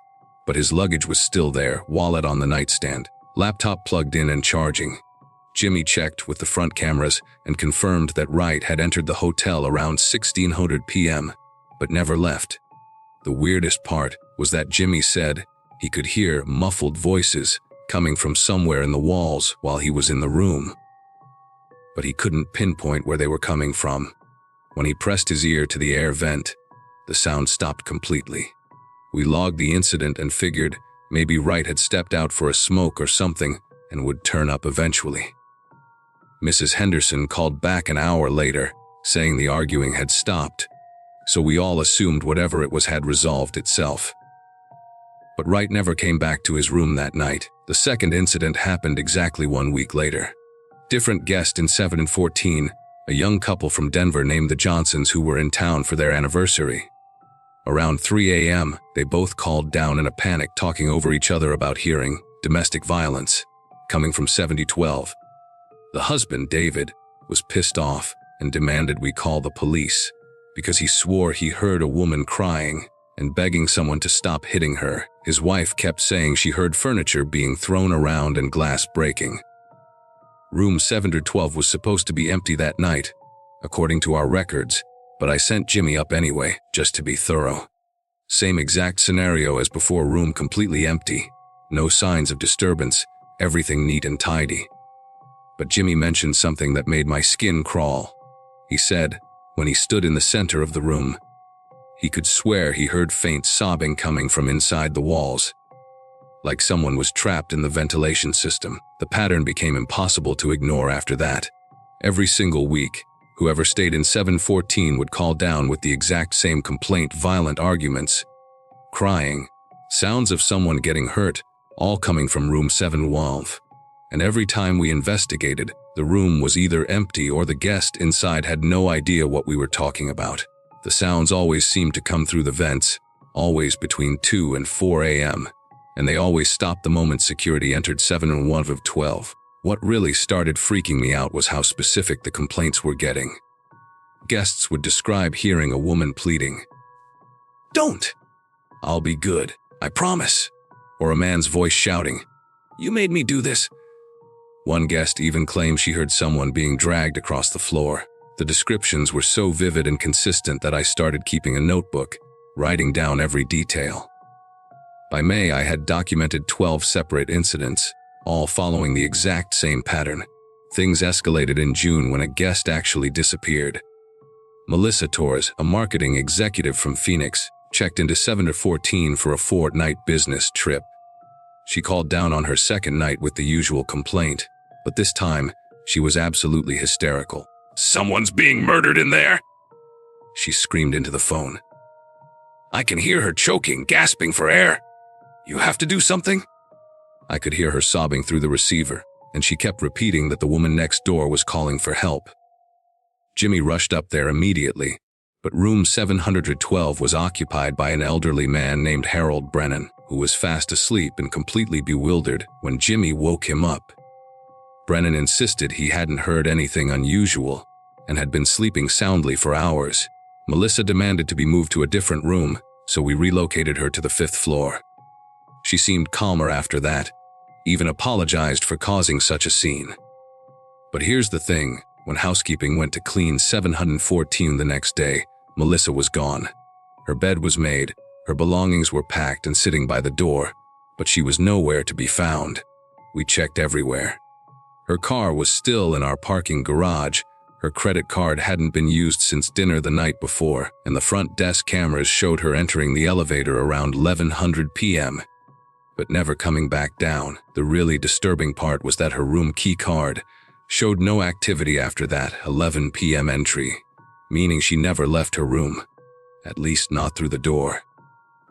but his luggage was still there, wallet on the nightstand, laptop plugged in and charging. Jimmy checked with the front cameras and confirmed that Wright had entered the hotel around 1600 p.m., but never left. The weirdest part was that Jimmy said he could hear muffled voices coming from somewhere in the walls while he was in the room, but he couldn't pinpoint where they were coming from. When he pressed his ear to the air vent, the sound stopped completely. We logged the incident and figured maybe Wright had stepped out for a smoke or something and would turn up eventually. Mrs. Henderson called back an hour later, saying the arguing had stopped, so we all assumed whatever it was had resolved itself. But Wright never came back to his room that night. The second incident happened exactly 1 week later. Different guest in 7 and 14, a young couple from Denver named the Johnsons who were in town for their anniversary. Around 3 a.m., they both called down in a panic, talking over each other about hearing domestic violence coming from 7012. The husband, David, was pissed off and demanded we call the police because he swore he heard a woman crying and begging someone to stop hitting her. His wife kept saying she heard furniture being thrown around and glass breaking. Room 712 was supposed to be empty that night, according to our records, but I sent Jimmy up anyway, just to be thorough. Same exact scenario as before, room completely empty, no signs of disturbance, everything neat and tidy. But Jimmy mentioned something that made my skin crawl. He said, when he stood in the center of the room, he could swear he heard faint sobbing coming from inside the walls, like someone was trapped in the ventilation system. The pattern became impossible to ignore after that. Every single week, whoever stayed in 714 would call down with the exact same complaint: violent arguments, crying, sounds of someone getting hurt, all coming from room 712. And every time we investigated, the room was either empty or the guest inside had no idea what we were talking about. The sounds always seemed to come through the vents, always between 2 and 4 a.m., and they always stopped the moment security entered 7 and 1 of 12. What really started freaking me out was how specific the complaints were getting. Guests would describe hearing a woman pleading, "Don't! I'll be good, I promise." Or a man's voice shouting, "You made me do this." One guest even claimed she heard someone being dragged across the floor. The descriptions were so vivid and consistent that I started keeping a notebook, writing down every detail. By May, I had documented 12 separate incidents, all following the exact same pattern. Things escalated in June when a guest actually disappeared. Melissa Torres, a marketing executive from Phoenix, checked into 714 for a fortnight business trip. She called down on her second night with the usual complaint, but this time, she was absolutely hysterical. "Someone's being murdered in there!" she screamed into the phone. "I can hear her choking, gasping for air. You have to do something?" I could hear her sobbing through the receiver, and she kept repeating that the woman next door was calling for help. Jimmy rushed up there immediately, but room 712 was occupied by an elderly man named Harold Brennan, who was fast asleep and completely bewildered when Jimmy woke him up. Brennan insisted he hadn't heard anything unusual and had been sleeping soundly for hours. Melissa demanded to be moved to a different room, so we relocated her to the 5th floor. She seemed calmer after that, even apologized for causing such a scene. But here's the thing, when housekeeping went to clean 714 the next day, Melissa was gone. Her bed was made, her belongings were packed and sitting by the door, but she was nowhere to be found. We checked everywhere. Her car was still in our parking garage, her credit card hadn't been used since dinner the night before, and the front desk cameras showed her entering the elevator around 1100 p.m., but never coming back down. The really disturbing part was that her room key card showed no activity after that 11 p.m. entry, meaning she never left her room. at least not through the door.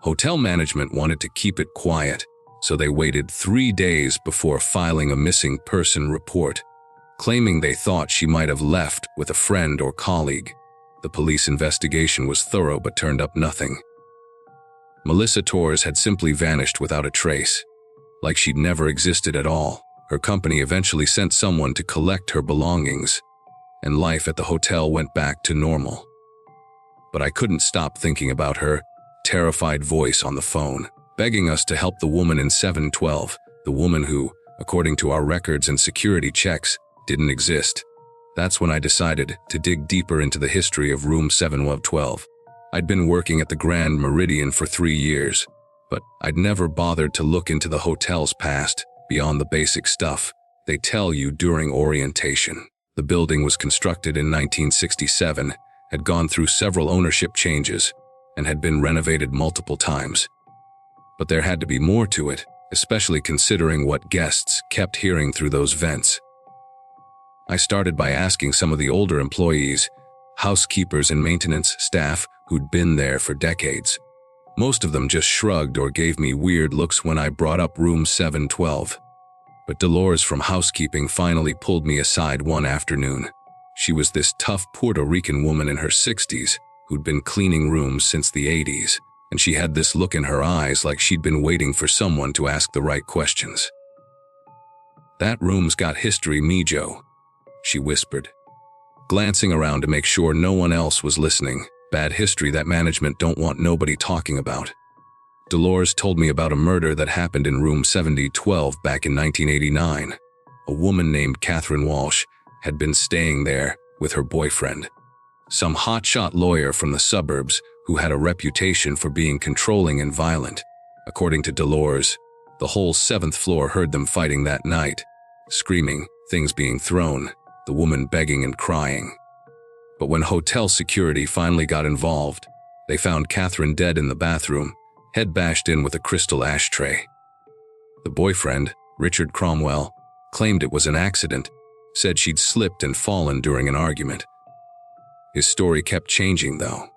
Hotel management wanted to keep it quiet, so they waited 3 days before filing a missing person report, claiming they thought she might have left with a friend or colleague. The police investigation was thorough but turned up nothing. Melissa Torres had simply vanished without a trace, like she'd never existed at all. Her company eventually sent someone to collect her belongings, and life at the hotel went back to normal. But I couldn't stop thinking about her terrified voice on the phone, begging us to help the woman in 712, the woman who, according to our records and security checks, didn't exist. That's when I decided to dig deeper into the history of room 712. I'd been working at the Grand Meridian for 3 years, but I'd never bothered to look into the hotel's past beyond the basic stuff they tell you during orientation. The building was constructed in 1967, had gone through several ownership changes, and had been renovated multiple times. But there had to be more to it, especially considering what guests kept hearing through those vents. I started by asking some of the older employees, housekeepers and maintenance staff who'd been there for decades. Most of them just shrugged or gave me weird looks when I brought up room 712. But Dolores from housekeeping finally pulled me aside one afternoon. She was this tough Puerto Rican woman in her 60s who'd been cleaning rooms since the 80s, and she had this look in her eyes like she'd been waiting for someone to ask the right questions. "That room's got history, Mijo," she whispered, glancing around to make sure no one else was listening. "Bad history that management don't want nobody talking about." Dolores told me about a murder that happened in room 7012 back in 1989. A woman named Catherine Walsh had been staying there with her boyfriend, some hotshot lawyer from the suburbs who had a reputation for being controlling and violent. According to Dolores, the whole 7th floor heard them fighting that night, screaming, things being thrown, the woman begging and crying. But when hotel security finally got involved, they found Catherine dead in the bathroom, head bashed in with a crystal ashtray. The boyfriend, Richard Cromwell, claimed it was an accident, said she'd slipped and fallen during an argument. His story kept changing, though.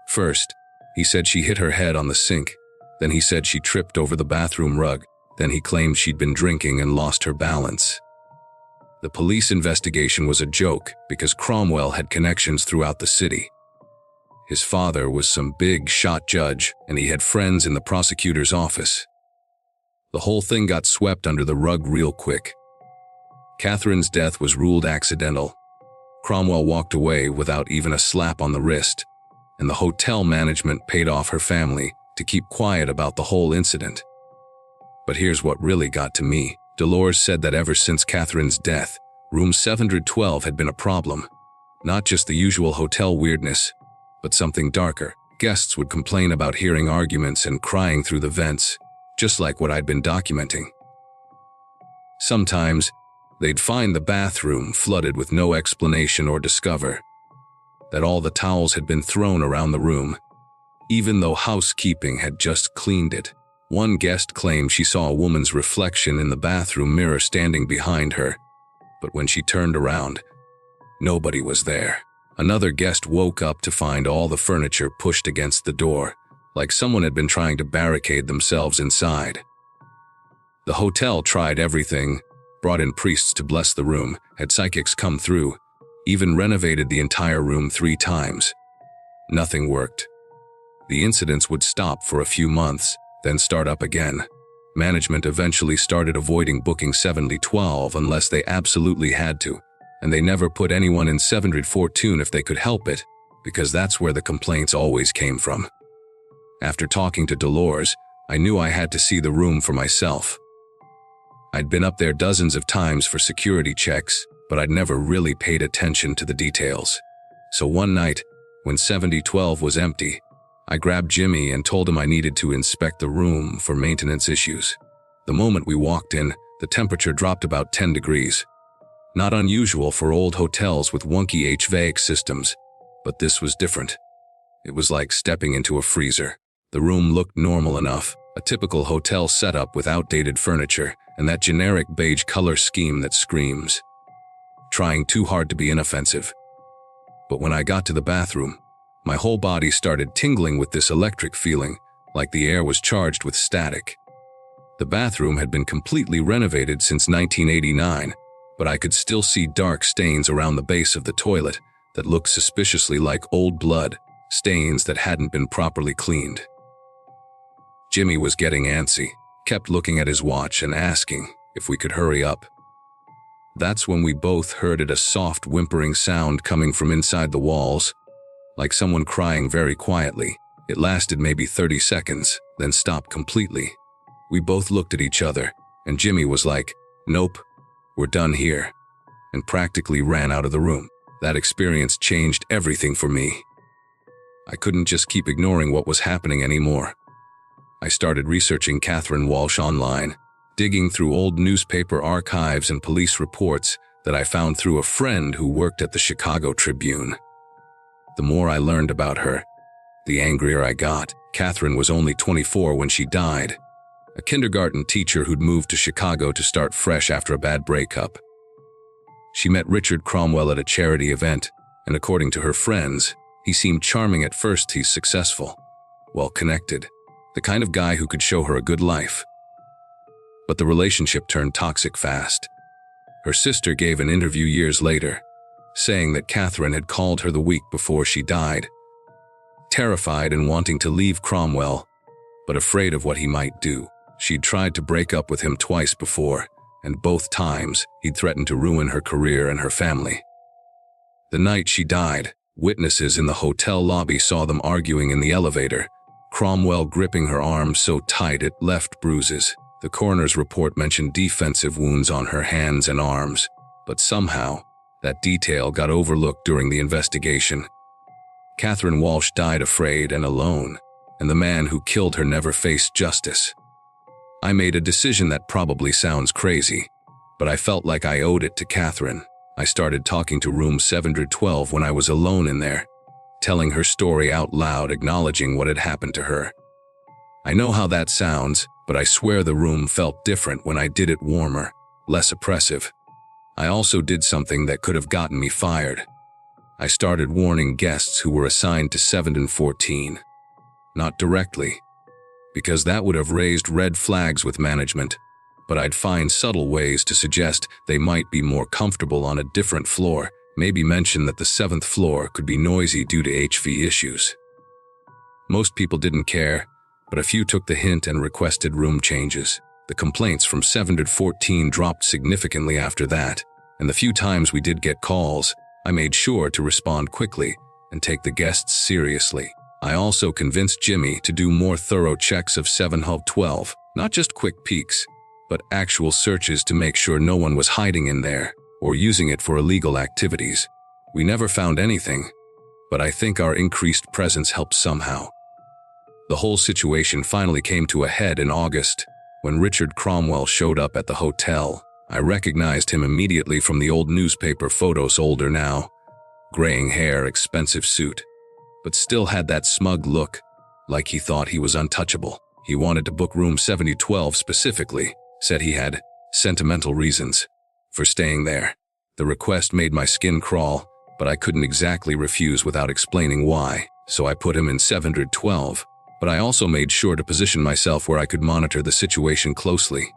First, he said she hit her head on the sink, then he said she tripped over the bathroom rug, then he claimed she'd been drinking and lost her balance. The police investigation was a joke because Cromwell had connections throughout the city. His father was some big shot judge, and he had friends in the prosecutor's office. The whole thing got swept under the rug real quick. Catherine's death was ruled accidental. Cromwell walked away without even a slap on the wrist, and the hotel management paid off her family to keep quiet about the whole incident. But here's what really got to me. Dolores said that ever since Catherine's death, room 712 had been a problem. Not just the usual hotel weirdness, but something darker. Guests would complain about hearing arguments and crying through the vents, just like what I'd been documenting. Sometimes, they'd find the bathroom flooded with no explanation or discover that all the towels had been thrown around the room, even though housekeeping had just cleaned it. One guest claimed she saw a woman's reflection in the bathroom mirror standing behind her, but when she turned around, nobody was there. Another guest woke up to find all the furniture pushed against the door, like someone had been trying to barricade themselves inside. The hotel tried everything, brought in priests to bless the room, had psychics come through, even renovated the entire room 3 times. Nothing worked. The incidents would stop for a few months, then start up again. Management eventually started avoiding booking 712 unless they absolutely had to, and they never put anyone in 714 if they could help it, because that's where the complaints always came from. After talking to Dolores, I knew I had to see the room for myself. I'd been up there dozens of times for security checks, but I'd never really paid attention to the details. So one night, when 712 was empty, I grabbed Jimmy and told him I needed to inspect the room for maintenance issues. The moment we walked in, the temperature dropped about 10 degrees. Not unusual for old hotels with wonky HVAC systems, but this was different. It was like stepping into a freezer. The room looked normal enough, a typical hotel setup with outdated furniture and that generic beige color scheme that screams, trying too hard to be inoffensive. But when I got to the bathroom, My whole body started tingling with this electric feeling, like the air was charged with static. The bathroom had been completely renovated since 1989, but I could still see dark stains around the base of the toilet that looked suspiciously like old blood, stains that hadn't been properly cleaned. Jimmy was getting antsy, kept looking at his watch and asking if we could hurry up. That's when we both heard a soft whimpering sound coming from inside the walls, like someone crying very quietly. It lasted maybe 30 seconds, then stopped completely. We both looked at each other, and Jimmy was like, "Nope, we're done here," and practically ran out of the room. That experience changed everything for me. I couldn't just keep ignoring what was happening anymore. I started researching Catherine Walsh online, digging through old newspaper archives and police reports that I found through a friend who worked at the Chicago Tribune. The more I learned about her, the angrier I got. Catherine was only 24 when she died, a kindergarten teacher who'd moved to Chicago to start fresh after a bad breakup. She met Richard Cromwell at a charity event, and according to her friends, he seemed charming at first. He's successful, well-connected, the kind of guy who could show her a good life. But the relationship turned toxic fast. Her sister gave an interview years later, saying that Catherine had called her the week before she died, terrified and wanting to leave Cromwell, but afraid of what he might do. She'd tried to break up with him twice before, and both times he'd threatened to ruin her career and her family. The night she died, witnesses in the hotel lobby saw them arguing in the elevator, Cromwell gripping her arm so tight it left bruises. The coroner's report mentioned defensive wounds on her hands and arms, but somehow, that detail got overlooked during the investigation. Catherine Walsh died afraid and alone, and the man who killed her never faced justice. I made a decision that probably sounds crazy, but I felt like I owed it to Catherine. I started talking to room 712 when I was alone in there, telling her story out loud, acknowledging what had happened to her. I know how that sounds, but I swear the room felt different when I did it, warmer, less oppressive. I also did something that could have gotten me fired. I started warning guests who were assigned to 7 and 14. Not directly, because that would have raised red flags with management, but I'd find subtle ways to suggest they might be more comfortable on a different floor, maybe mention that the 7th floor could be noisy due to HV issues. Most people didn't care, but a few took the hint and requested room changes. The complaints from 7 to 14 dropped significantly after that, and the few times we did get calls, I made sure to respond quickly and take the guests seriously. I also convinced Jimmy to do more thorough checks of 712, not just quick peeks, but actual searches to make sure no one was hiding in there or using it for illegal activities. We never found anything, but I think our increased presence helped somehow. The whole situation finally came to a head in August, when Richard Cromwell showed up at the hotel. I recognized him immediately from the old newspaper photos, older now, graying hair, expensive suit, but still had that smug look, like he thought he was untouchable. He wanted to book room 7012 specifically, said he had sentimental reasons for staying there. The request made my skin crawl, but I couldn't exactly refuse without explaining why, so I put him in 712, but I also made sure to position myself where I could monitor the situation closely.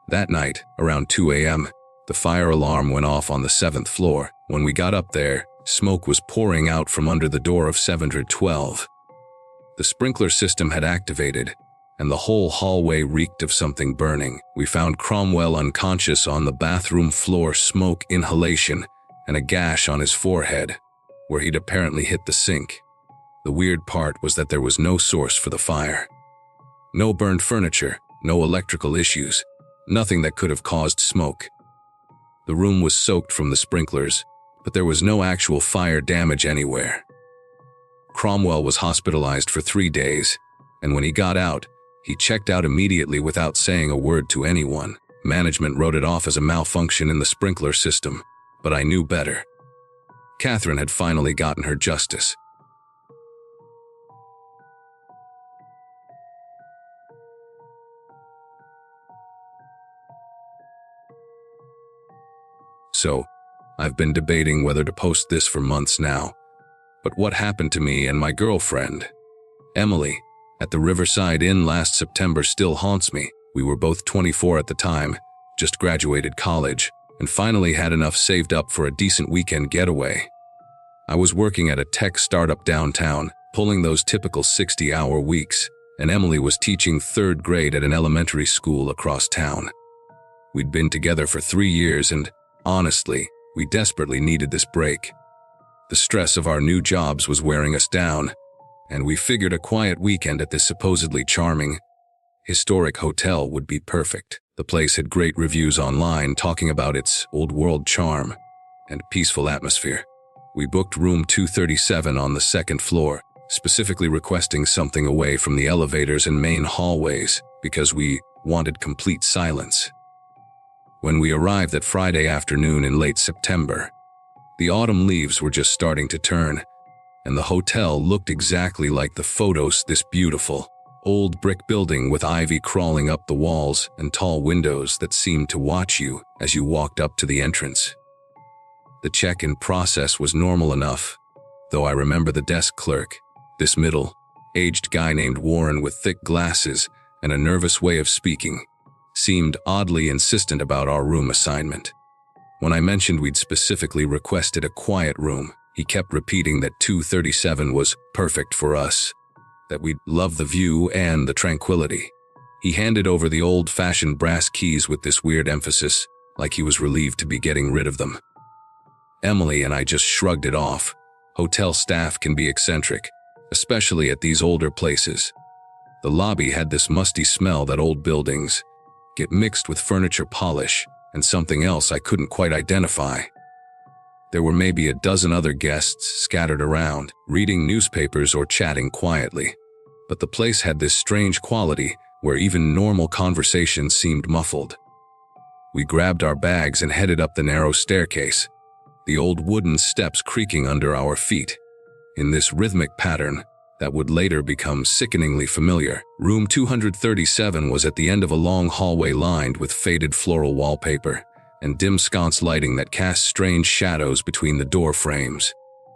That night, around 2 a.m., the fire alarm went off on the 7th floor. When we got up there, smoke was pouring out from under the door of 712. The sprinkler system had activated, and the whole hallway reeked of something burning. We found Cromwell unconscious on the bathroom floor, smoke inhalation, and a gash on his forehead, where he'd apparently hit the sink. The weird part was that there was no source for the fire. No burned furniture, no electrical issues, nothing that could have caused smoke. The room was soaked from the sprinklers, but there was no actual fire damage anywhere. Cromwell was hospitalized for 3 days, and when he got out, he checked out immediately without saying a word to anyone. Management wrote it off as a malfunction in the sprinkler system, but I knew better. Catherine had finally gotten her justice. So, I've been debating whether to post this for months now, But what happened to me and my girlfriend, Emily, at the Riverside Inn last September still haunts me. We were both 24 at the time, just graduated college, and finally had enough saved up for a decent weekend getaway. I was working at a tech startup downtown, pulling those typical 60-hour weeks, and Emily was teaching 3rd grade at an elementary school across town. We'd been together for 3 years and, honestly, we desperately needed this break. The stress of our new jobs was wearing us down, and we figured a quiet weekend at this supposedly charming, historic hotel would be perfect. The place had great reviews online talking about its old-world charm and peaceful atmosphere. We booked room 237 on the 2nd floor, specifically requesting something away from the elevators and main hallways because we wanted complete silence. When we arrived that Friday afternoon in late September, the autumn leaves were just starting to turn, and the hotel looked exactly like the photos. This beautiful, old brick building with ivy crawling up the walls and tall windows that seemed to watch you as you walked up to the entrance. The check-in process was normal enough, though I remember the desk clerk, this middle-aged guy named Warren with thick glasses and a nervous way of speaking, seemed oddly insistent about our room assignment. When I mentioned we'd specifically requested a quiet room, he kept repeating that 237 was perfect for us, that we'd love the view and the tranquility. He handed over the old-fashioned brass keys with this weird emphasis, like he was relieved to be getting rid of them. Emily and I just shrugged it off. Hotel staff can be eccentric, especially at these older places. The lobby had this musty smell that old buildings get mixed with furniture polish and something else I couldn't quite identify. There were maybe a dozen other guests scattered around, reading newspapers or chatting quietly. But the place had this strange quality where even normal conversations seemed muffled. We grabbed our bags and headed up the narrow staircase, the old wooden steps creaking under our feet, in this rhythmic pattern that would later become sickeningly familiar. Room 237 was at the end of a long hallway lined with faded floral wallpaper and dim sconce lighting that cast strange shadows between the door frames.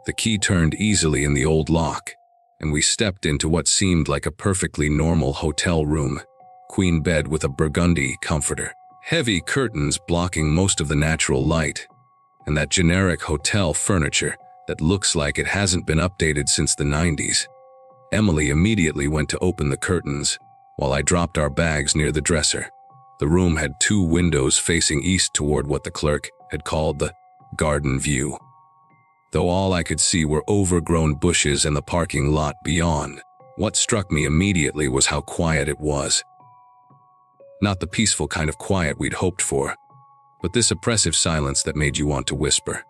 The key turned easily in the old lock, and we stepped into what seemed like a perfectly normal hotel room. Queen bed with a burgundy comforter, heavy curtains blocking most of the natural light, and that generic hotel furniture that looks like it hasn't been updated since the 90s. Emily immediately went to open the curtains, while I dropped our bags near the dresser. The room had 2 windows facing east toward what the clerk had called the garden view, though all I could see were overgrown bushes and the parking lot beyond. What struck me immediately was how quiet it was. Not the peaceful kind of quiet we'd hoped for, but this oppressive silence that made you want to whisper.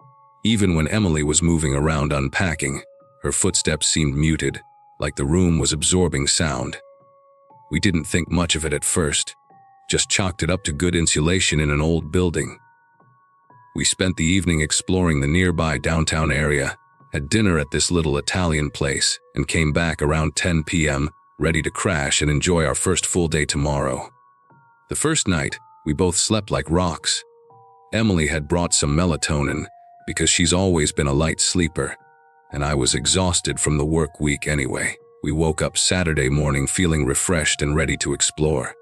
Even when Emily was moving around unpacking, her footsteps seemed muted, like the room was absorbing sound. We didn't think much of it at first, just chalked it up to good insulation in an old building. We spent the evening exploring the nearby downtown area, had dinner at this little Italian place, and came back around 10 p.m., ready to crash and enjoy our first full day tomorrow. The first night, we both slept like rocks. Emily had brought some melatonin, because she's always been a light sleeper, and I was exhausted from the work week anyway. We woke up Saturday morning feeling refreshed and ready to explore.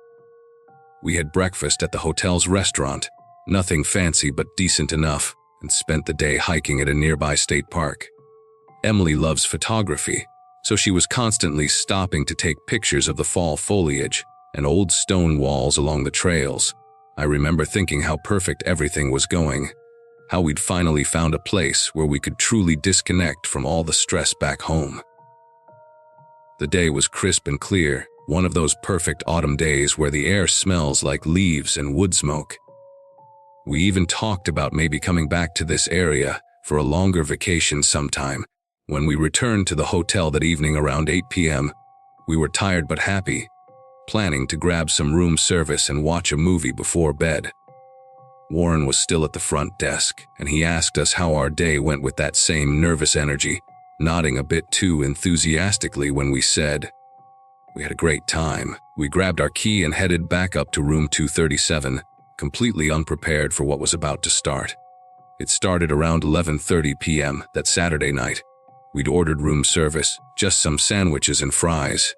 We had breakfast at the hotel's restaurant, nothing fancy but decent enough, and spent the day hiking at a nearby state park. Emily loves photography, so she was constantly stopping to take pictures of the fall foliage and old stone walls along the trails. I remember thinking how perfect everything was going, how we'd finally found a place where we could truly disconnect from all the stress back home. The day was crisp and clear, one of those perfect autumn days where the air smells like leaves and wood smoke. We even talked about maybe coming back to this area for a longer vacation sometime. When we returned to the hotel that evening around 8 p.m., we were tired but happy, planning to grab some room service and watch a movie before bed. Warren was still at the front desk, and he asked us how our day went with that same nervous energy, nodding a bit too enthusiastically when we said, "We had a great time." We grabbed our key and headed back up to room 237, completely unprepared for what was about to start. It started around 11:30 p.m. that Saturday night. We'd ordered room service, just some sandwiches and fries,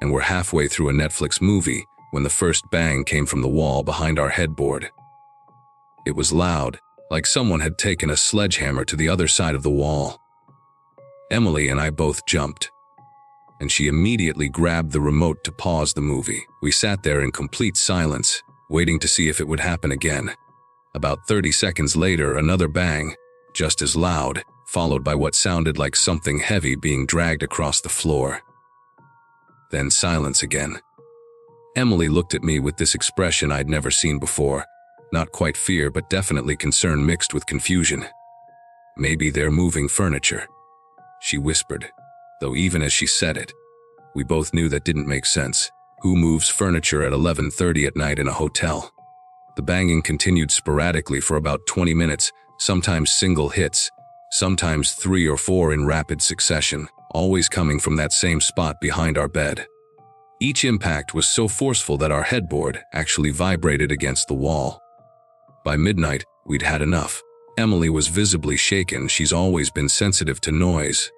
and were halfway through a Netflix movie when the first bang came from the wall behind our headboard. It was loud, like someone had taken a sledgehammer to the other side of the wall. Emily and I both jumped, and she immediately grabbed the remote to pause the movie. We sat there in complete silence, waiting to see if it would happen again. About 30 seconds later, another bang, just as loud, followed by what sounded like something heavy being dragged across the floor. Then silence again. Emily looked at me with this expression I'd never seen before. Not quite fear, but definitely concern mixed with confusion. "Maybe they're moving furniture," she whispered, though even as she said it, we both knew that didn't make sense. Who moves furniture at 11:30 at night in a hotel? The banging continued sporadically for about 20 minutes, sometimes single hits, sometimes 3 or 4 in rapid succession, always coming from that same spot behind our bed. Each impact was so forceful that our headboard actually vibrated against the wall. By midnight, we'd had enough. Emily was visibly shaken. She's always been sensitive to noise,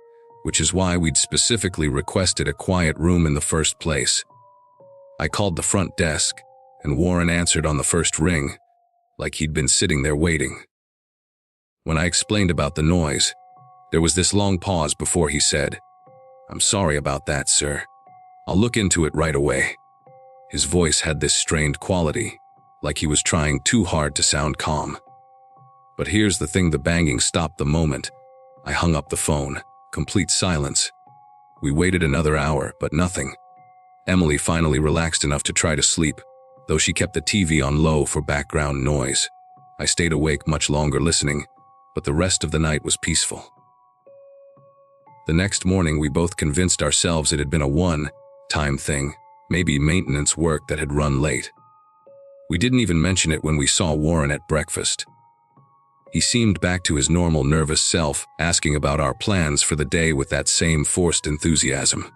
which is why we'd specifically requested a quiet room in the first place. I called the front desk, and Warren answered on the first ring, like he'd been sitting there waiting. When I explained about the noise, there was this long pause before he said, "I'm sorry about that, sir. I'll look into it right away." His voice had this strained quality, like he was trying too hard to sound calm. But here's the thing, the banging stopped the moment I hung up the phone. Complete silence. We waited another hour, but nothing. Emily finally relaxed enough to try to sleep, though she kept the TV on low for background noise. I stayed awake much longer listening, but the rest of the night was peaceful. The next morning, we both convinced ourselves it had been a one-time thing, maybe maintenance work that had run late. We didn't even mention it when we saw Warren at breakfast. He seemed back to his normal nervous self, asking about our plans for the day with that same forced enthusiasm.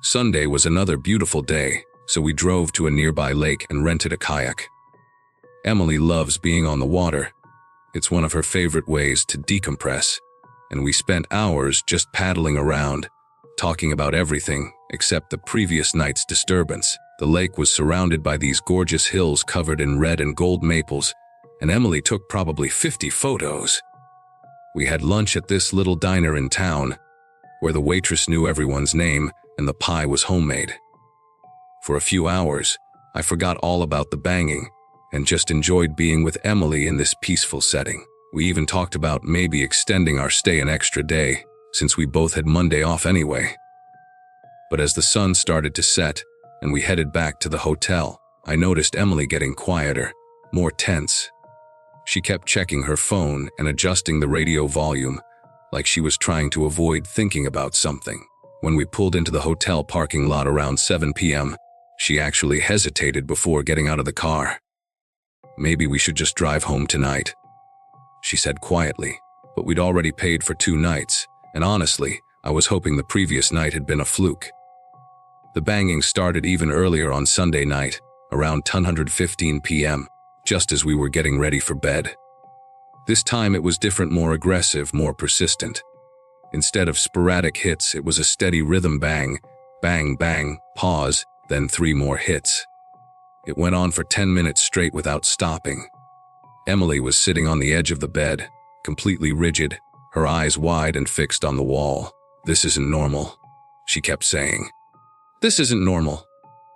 Sunday was another beautiful day, so we drove to a nearby lake and rented a kayak. Emily loves being on the water. It's one of her favorite ways to decompress, and we spent hours just paddling around, talking about everything except the previous night's disturbance. The lake was surrounded by these gorgeous hills covered in red and gold maples, and Emily took probably 50 photos. We had lunch at this little diner in town, where the waitress knew everyone's name and the pie was homemade. For a few hours, I forgot all about the banging and just enjoyed being with Emily in this peaceful setting. We even talked about maybe extending our stay an extra day, since we both had Monday off anyway. But as the sun started to set and we headed back to the hotel, I noticed Emily getting quieter, more tense. She kept checking her phone and adjusting the radio volume, like she was trying to avoid thinking about something. When we pulled into the hotel parking lot around 7 p.m., she actually hesitated before getting out of the car. "Maybe we should just drive home tonight," she said quietly, but we'd already paid for 2 nights, and honestly, I was hoping the previous night had been a fluke. The banging started even earlier on Sunday night, around 10:15 p.m., just as we were getting ready for bed. This time it was different, more aggressive, more persistent. Instead of sporadic hits, it was a steady rhythm: bang, bang, bang, pause, then 3 more hits. It went on for 10 minutes straight without stopping. Emily was sitting on the edge of the bed, completely rigid, her eyes wide and fixed on the wall. "This isn't normal," she kept saying. "This isn't normal."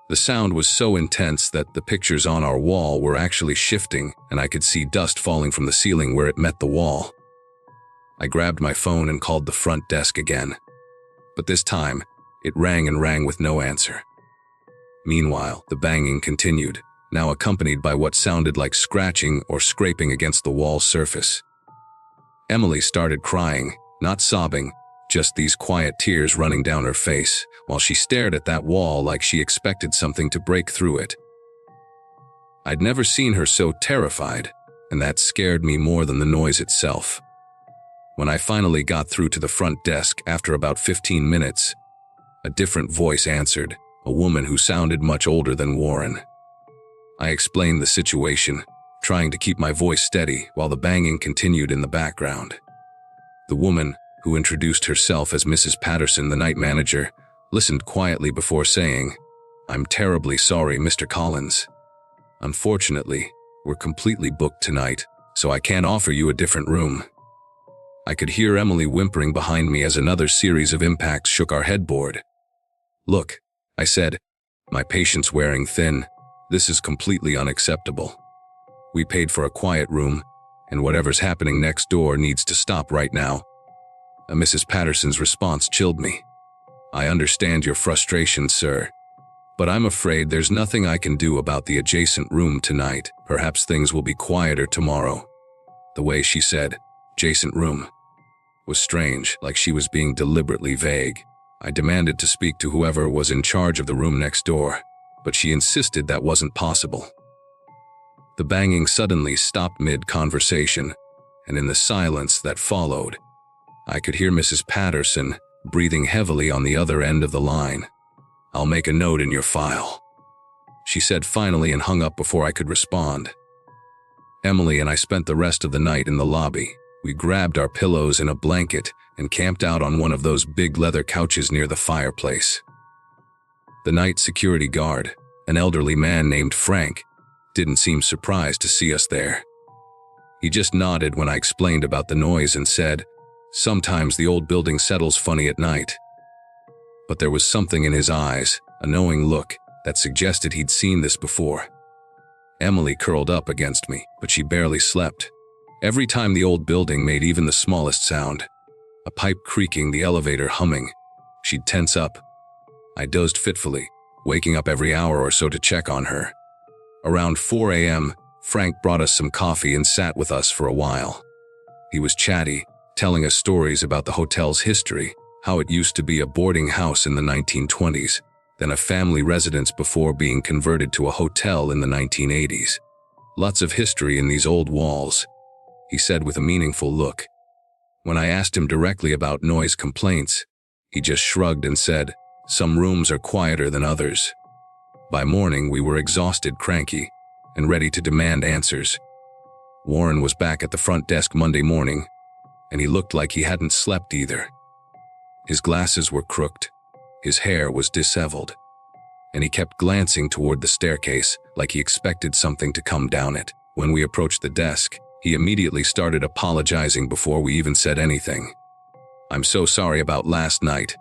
The sound was so intense that the pictures on our wall were actually shifting, and I could see dust falling from the ceiling where it met the wall. I grabbed my phone and called the front desk again. But this time, it rang and rang with no answer. Meanwhile, the banging continued, now accompanied by what sounded like scratching or scraping against the wall surface. Emily started crying, not sobbing, just these quiet tears running down her face, while she stared at that wall like she expected something to break through it. I'd never seen her so terrified, and that scared me more than the noise itself. When I finally got through to the front desk after about 15 minutes, a different voice answered, a woman who sounded much older than Warren. I explained the situation, trying to keep my voice steady while the banging continued in the background. The woman, who introduced herself as Mrs. Patterson, the night manager, listened quietly before saying, "I'm terribly sorry, Mr. Collins. Unfortunately, we're completely booked tonight, so I can't offer you a different room." I could hear Emily whimpering behind me as another series of impacts shook our headboard. "Look," I said, my patience wearing thin, "this is completely unacceptable. We paid for a quiet room, and whatever's happening next door needs to stop right now." Mrs. Patterson's response chilled me. "I understand your frustration, sir, but I'm afraid there's nothing I can do about the adjacent room tonight. Perhaps things will be quieter tomorrow." The way she said, "adjacent room," was strange, like she was being deliberately vague. I demanded to speak to whoever was in charge of the room next door, but she insisted that wasn't possible. The banging suddenly stopped mid-conversation, and in the silence that followed, I could hear Mrs. Patterson breathing heavily on the other end of the line. "I'll make a note in your file," she said finally, and hung up before I could respond. Emily and I spent the rest of the night in the lobby. We grabbed our pillows and a blanket and camped out on one of those big leather couches near the fireplace. The night security guard, an elderly man named Frank, didn't seem surprised to see us there. He just nodded when I explained about the noise and said, "Sometimes the old building settles funny at night." But there was something in his eyes, a knowing look, that suggested he'd seen this before. Emily curled up against me, but she barely slept. Every time the old building made even the smallest sound, a pipe creaking, the elevator humming, she'd tense up. I dozed fitfully, waking up every hour or so to check on her. Around 4 a.m., Frank brought us some coffee and sat with us for a while. He was chatty, telling us stories about the hotel's history, how it used to be a boarding house in the 1920s, then a family residence before being converted to a hotel in the 1980s. "Lots of history in these old walls," he said with a meaningful look. When I asked him directly about noise complaints, he just shrugged and said, "Some rooms are quieter than others." By morning, we were exhausted, cranky, and ready to demand answers. Warren was back at the front desk Monday morning, and he looked like he hadn't slept either. His glasses were crooked, his hair was disheveled, and he kept glancing toward the staircase like he expected something to come down it. When we approached the desk, he immediately started apologizing before we even said anything. "I'm so sorry about last night,"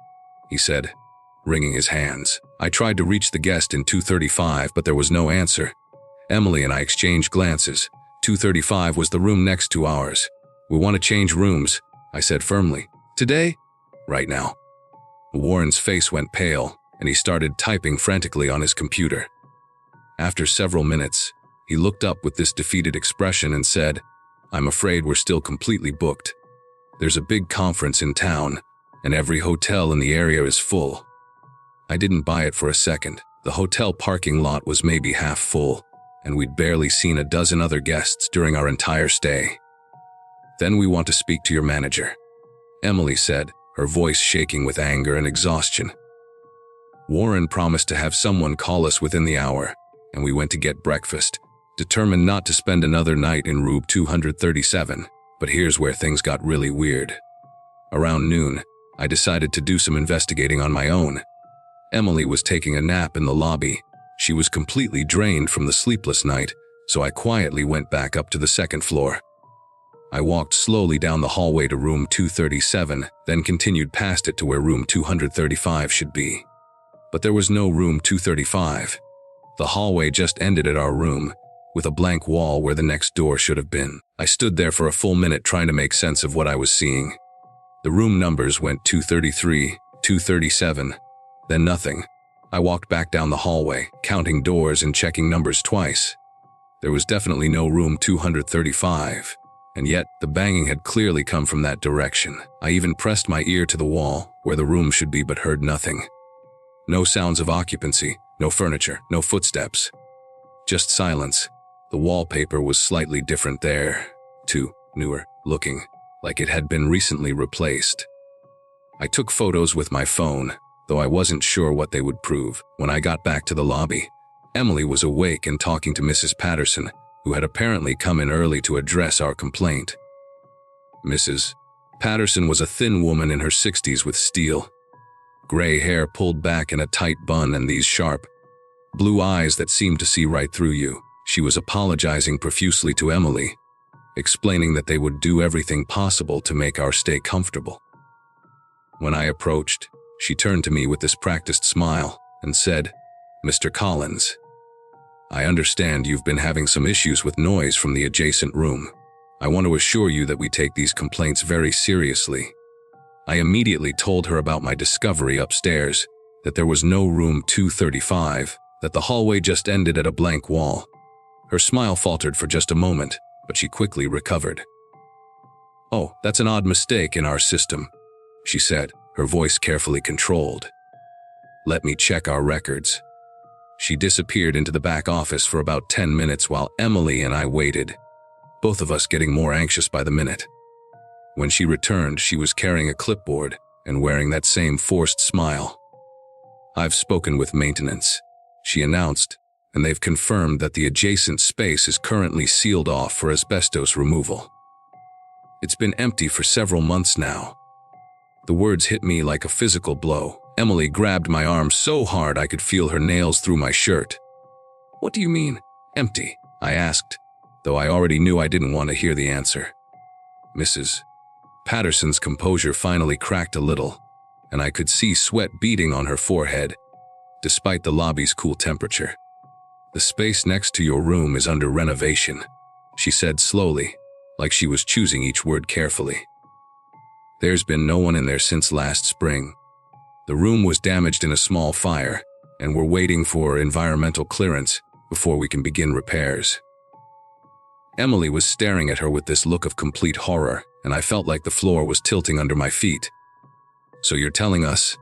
he said, wringing his hands. "I tried to reach the guest in 235, but there was no answer." Emily and I exchanged glances. 235 was the room next to ours. "We want to change rooms," I said firmly. "Today?" "Right now." Warren's face went pale, and he started typing frantically on his computer. After several minutes, he looked up with this defeated expression and said, "I'm afraid we're still completely booked. There's a big conference in town, and every hotel in the area is full." I didn't buy it for a second. The hotel parking lot was maybe half full, and we'd barely seen a dozen other guests during our entire stay. "Then we want to speak to your manager," Emily said, her voice shaking with anger and exhaustion. Warren promised to have someone call us within the hour, and we went to get breakfast, determined not to spend another night in room 237. But here's where things got really weird. Around noon, I decided to do some investigating on my own. Emily was taking a nap in the lobby. She was completely drained from the sleepless night, so I quietly went back up to the second floor. I walked slowly down the hallway to room 237, then continued past it to where room 235 should be. But there was no room 235. The hallway just ended at our room, with a blank wall where the next door should have been. I stood there for a full minute trying to make sense of what I was seeing. The room numbers went 233, 237, then nothing. I walked back down the hallway, counting doors and checking numbers twice. There was definitely no room 235, and yet the banging had clearly come from that direction. I even pressed my ear to the wall, where the room should be, but heard nothing. No sounds of occupancy, no furniture, no footsteps. Just silence. The wallpaper was slightly different there, too, newer looking, like it had been recently replaced. I took photos with my phone, though I wasn't sure what they would prove. When I got back to the lobby, Emily was awake and talking to Mrs. Patterson, who had apparently come in early to address our complaint. "Mrs. Patterson was a thin woman in her 60s with steel gray hair pulled back in a tight bun and these sharp, blue eyes that seemed to see right through you. She was apologizing profusely to Emily, explaining that they would do everything possible to make our stay comfortable. When I approached, she turned to me with this practiced smile and said, "Mr. Collins, I understand you've been having some issues with noise from the adjacent room. I want to assure you that we take these complaints very seriously." I immediately told her about my discovery upstairs, that there was no room 235, that the hallway just ended at a blank wall. Her smile faltered for just a moment, but she quickly recovered. "Oh, that's an odd mistake in our system," she said, her voice carefully controlled. "Let me check our records." She disappeared into the back office for about 10 minutes while Emily and I waited, both of us getting more anxious by the minute. When she returned, she was carrying a clipboard and wearing that same forced smile. "I've spoken with maintenance," she announced, "and they've confirmed that the adjacent space is currently sealed off for asbestos removal. It's been empty for several months now." The words hit me like a physical blow. Emily grabbed my arm so hard I could feel her nails through my shirt. "What do you mean, empty?" I asked, though I already knew I didn't want to hear the answer. Mrs. Patterson's composure finally cracked a little, and I could see sweat beading on her forehead, despite the lobby's cool temperature. "The space next to your room is under renovation," she said slowly, like she was choosing each word carefully. "There's been no one in there since last spring. The room was damaged in a small fire, and we're waiting for environmental clearance before we can begin repairs." Emily was staring at her with this look of complete horror, and I felt like the floor was tilting under my feet. "So you're telling us,"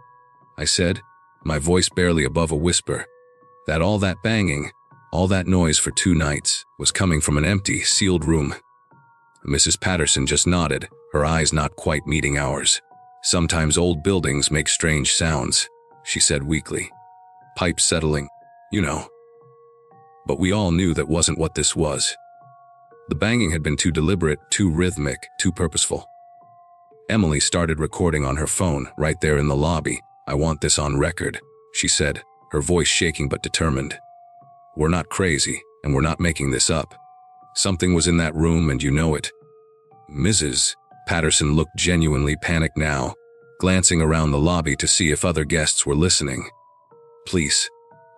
I said, my voice barely above a whisper, "that all that banging, all that noise for 2 nights, was coming from an empty, sealed room?" Mrs. Patterson just nodded, her eyes not quite meeting ours. "Sometimes old buildings make strange sounds," she said weakly. "Pipes settling, you know." But we all knew that wasn't what this was. The banging had been too deliberate, too rhythmic, too purposeful. Emily started recording on her phone right there in the lobby. "I want this on record," she said, her voice shaking but determined. "We're not crazy, and we're not making this up. Something was in that room and you know it." Mrs. Patterson looked genuinely panicked now, glancing around the lobby to see if other guests were listening. "Please,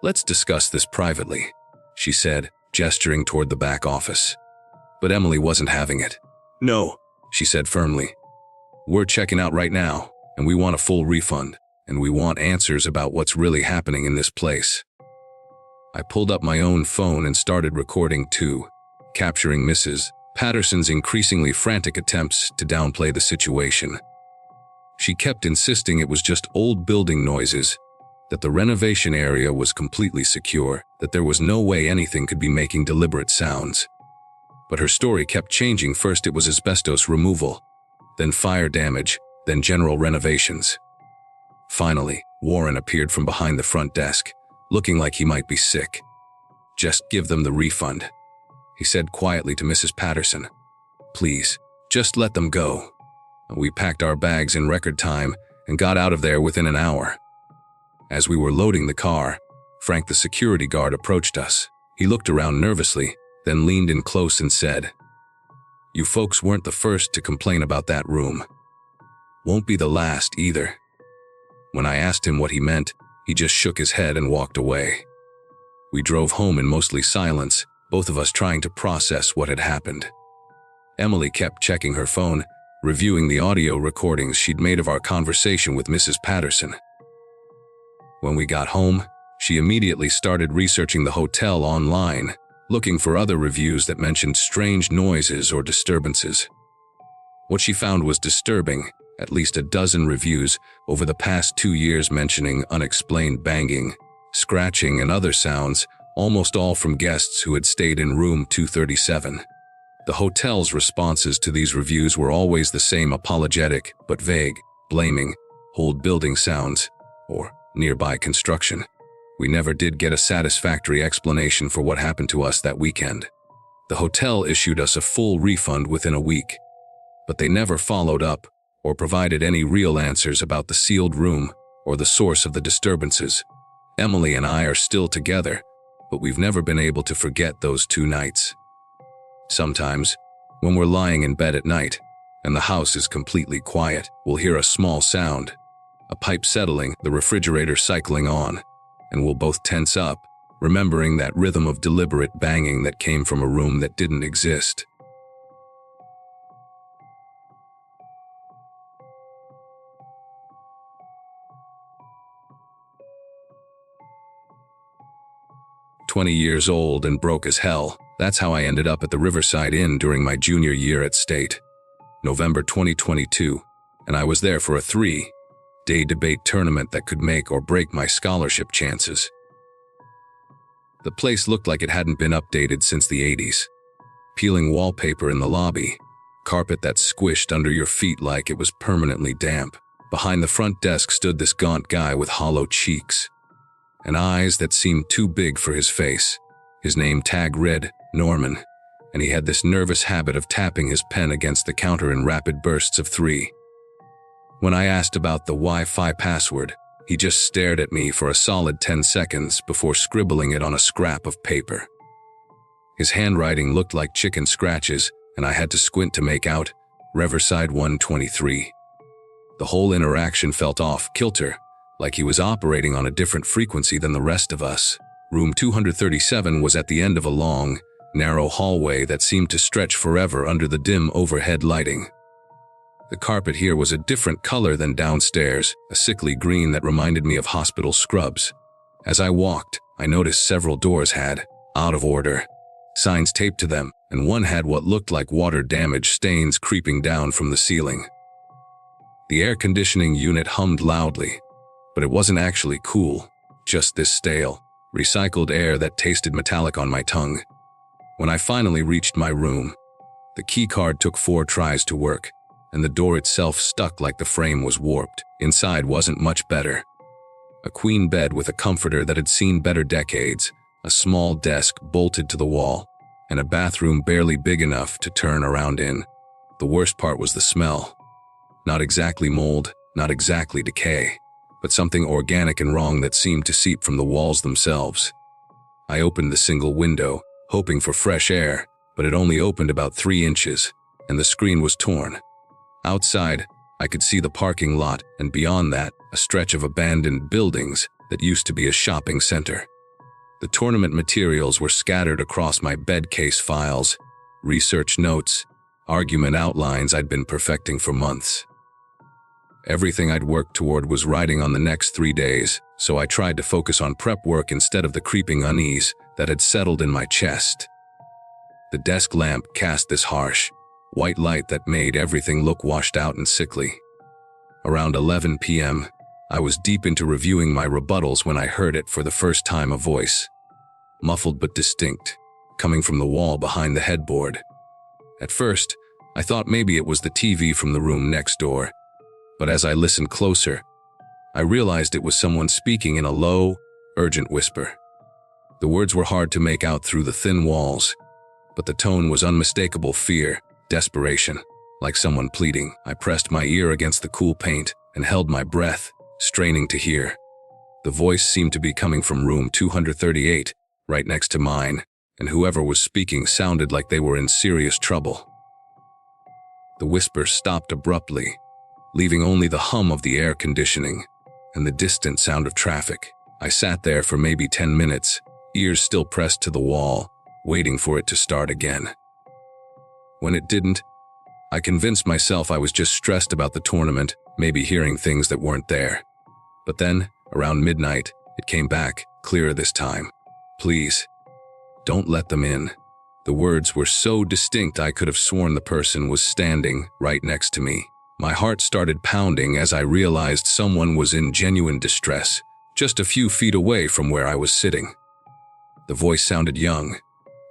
let's discuss this privately," she said, gesturing toward the back office. But Emily wasn't having it. "No," she said firmly. "We're checking out right now, and we want a full refund, and we want answers about what's really happening in this place." I pulled up my own phone and started recording too, capturing Mrs. Patterson's increasingly frantic attempts to downplay the situation. She kept insisting it was just old building noises, that the renovation area was completely secure, that there was no way anything could be making deliberate sounds. But her story kept changing. First it was asbestos removal, then fire damage, then general renovations. Finally, Warren appeared from behind the front desk, looking like he might be sick. "Just give them the refund," he said quietly to Mrs. Patterson. "Please, just let them go." We packed our bags in record time and got out of there within an hour. As we were loading the car, Frank the security guard approached us. He looked around nervously, then leaned in close and said, "You folks weren't the first to complain about that room. Won't be the last either." When I asked him what he meant, he just shook his head and walked away. We drove home in mostly silence, both of us trying to process what had happened. Emily kept checking her phone, reviewing the audio recordings she'd made of our conversation with Mrs. Patterson. When we got home, she immediately started researching the hotel online, looking for other reviews that mentioned strange noises or disturbances. What she found was disturbing, at least a dozen reviews over the past 2 years mentioning unexplained banging, scratching, and other sounds, almost all from guests who had stayed in room 237. The hotel's responses to these reviews were always the same: apologetic but vague, blaming, old building sounds, or nearby construction. We never did get a satisfactory explanation for what happened to us that weekend. The hotel issued us a full refund within a week, but they never followed up or provided any real answers about the sealed room or the source of the disturbances. Emily and I are still together, but we've never been able to forget those 2 nights. Sometimes, when we're lying in bed at night and the house is completely quiet, we'll hear a small sound, a pipe settling, the refrigerator cycling on, and we'll both tense up, remembering that rhythm of deliberate banging that came from a room that didn't exist. "20 years old and broke as hell. That's how I ended up at the Riverside Inn during my junior year at State. November 2022, and I was there for a 3-day debate tournament that could make or break my scholarship chances. The place looked like it hadn't been updated since the 80s. Peeling wallpaper in the lobby, carpet that squished under your feet like it was permanently damp. Behind the front desk stood this gaunt guy with hollow cheeks and eyes that seemed too big for his face. His name tag read Norman, and he had this nervous habit of tapping his pen against the counter in rapid bursts of 3. When I asked about the Wi-Fi password, he just stared at me for a solid 10 seconds before scribbling it on a scrap of paper. His handwriting looked like chicken scratches, and I had to squint to make out Riverside 123. The whole interaction felt off kilter, like he was operating on a different frequency than the rest of us. Room 237 was at the end of a long, narrow hallway that seemed to stretch forever under the dim overhead lighting. The carpet here was a different color than downstairs, a sickly green that reminded me of hospital scrubs. As I walked, I noticed several doors had, out of order, signs taped to them, and one had what looked like water damage stains creeping down from the ceiling. The air conditioning unit hummed loudly, but it wasn't actually cool, just this stale, recycled air that tasted metallic on my tongue. When I finally reached my room, the key card took 4 tries to work, and the door itself stuck like the frame was warped. Inside wasn't much better. A queen bed with a comforter that had seen better decades, a small desk bolted to the wall, and a bathroom barely big enough to turn around in. The worst part was the smell. Not exactly mold, not exactly decay, but something organic and wrong that seemed to seep from the walls themselves. I opened the single window, hoping for fresh air, but it only opened about 3 inches, and the screen was torn. Outside, I could see the parking lot, and beyond that, a stretch of abandoned buildings that used to be a shopping center. The tournament materials were scattered across my bed case files, research notes, argument outlines I'd been perfecting for months. Everything I'd worked toward was riding on the next 3 days, so I tried to focus on prep work instead of the creeping unease that had settled in my chest. The desk lamp cast this harsh, white light that made everything look washed out and sickly. Around 11 p.m., I was deep into reviewing my rebuttals when I heard it for the first time, a voice, muffled but distinct, coming from the wall behind the headboard. At first, I thought maybe it was the TV from the room next door, but as I listened closer, I realized it was someone speaking in a low, urgent whisper. The words were hard to make out through the thin walls, but the tone was unmistakable fear, desperation, like someone pleading. I pressed my ear against the cool paint and held my breath, straining to hear. The voice seemed to be coming from room 238, right next to mine, and whoever was speaking sounded like they were in serious trouble. The whisper stopped abruptly, leaving only the hum of the air conditioning and the distant sound of traffic. I sat there for maybe 10 minutes, ears still pressed to the wall, waiting for it to start again. When it didn't, I convinced myself I was just stressed about the tournament, maybe hearing things that weren't there. But then, around midnight, it came back, clearer this time. "Please, don't let them in." The words were so distinct I could have sworn the person was standing right next to me. My heart started pounding as I realized someone was in genuine distress, just a few feet away from where I was sitting. The voice sounded young,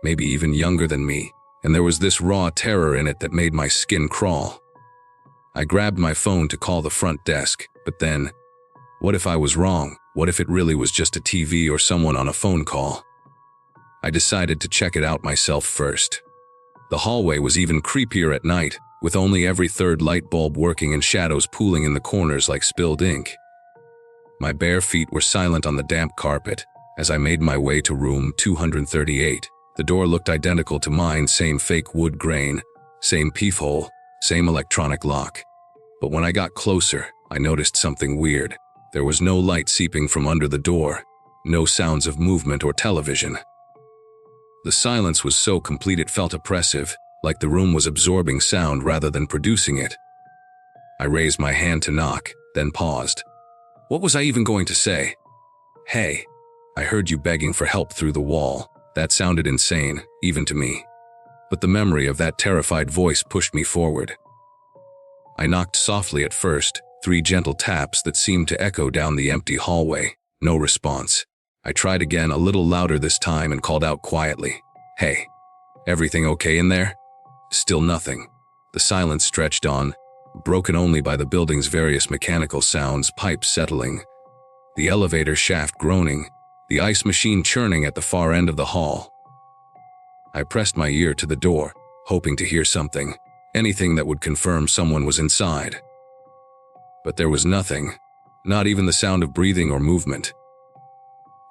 maybe even younger than me, and there was this raw terror in it that made my skin crawl. I grabbed my phone to call the front desk, but then, what if I was wrong? What if it really was just a TV or someone on a phone call? I decided to check it out myself first. The hallway was even creepier at night, with only every third light bulb working and shadows pooling in the corners like spilled ink. My bare feet were silent on the damp carpet as I made my way to room 238. The door looked identical to mine, same fake wood grain, same peephole, same electronic lock. But when I got closer, I noticed something weird. There was no light seeping from under the door, no sounds of movement or television. The silence was so complete it felt oppressive, like the room was absorbing sound rather than producing it. I raised my hand to knock, then paused. What was I even going to say? Hey, I heard you begging for help through the wall. That sounded insane, even to me. But the memory of that terrified voice pushed me forward. I knocked softly at first, 3 gentle taps that seemed to echo down the empty hallway. No response. I tried again, a little louder this time, and called out quietly, "Hey, everything okay in there?" Still nothing. The silence stretched on, broken only by the building's various mechanical sounds, pipes settling, the elevator shaft groaning, the ice machine churning at the far end of the hall. I pressed my ear to the door, hoping to hear something, anything that would confirm someone was inside. But there was nothing, not even the sound of breathing or movement.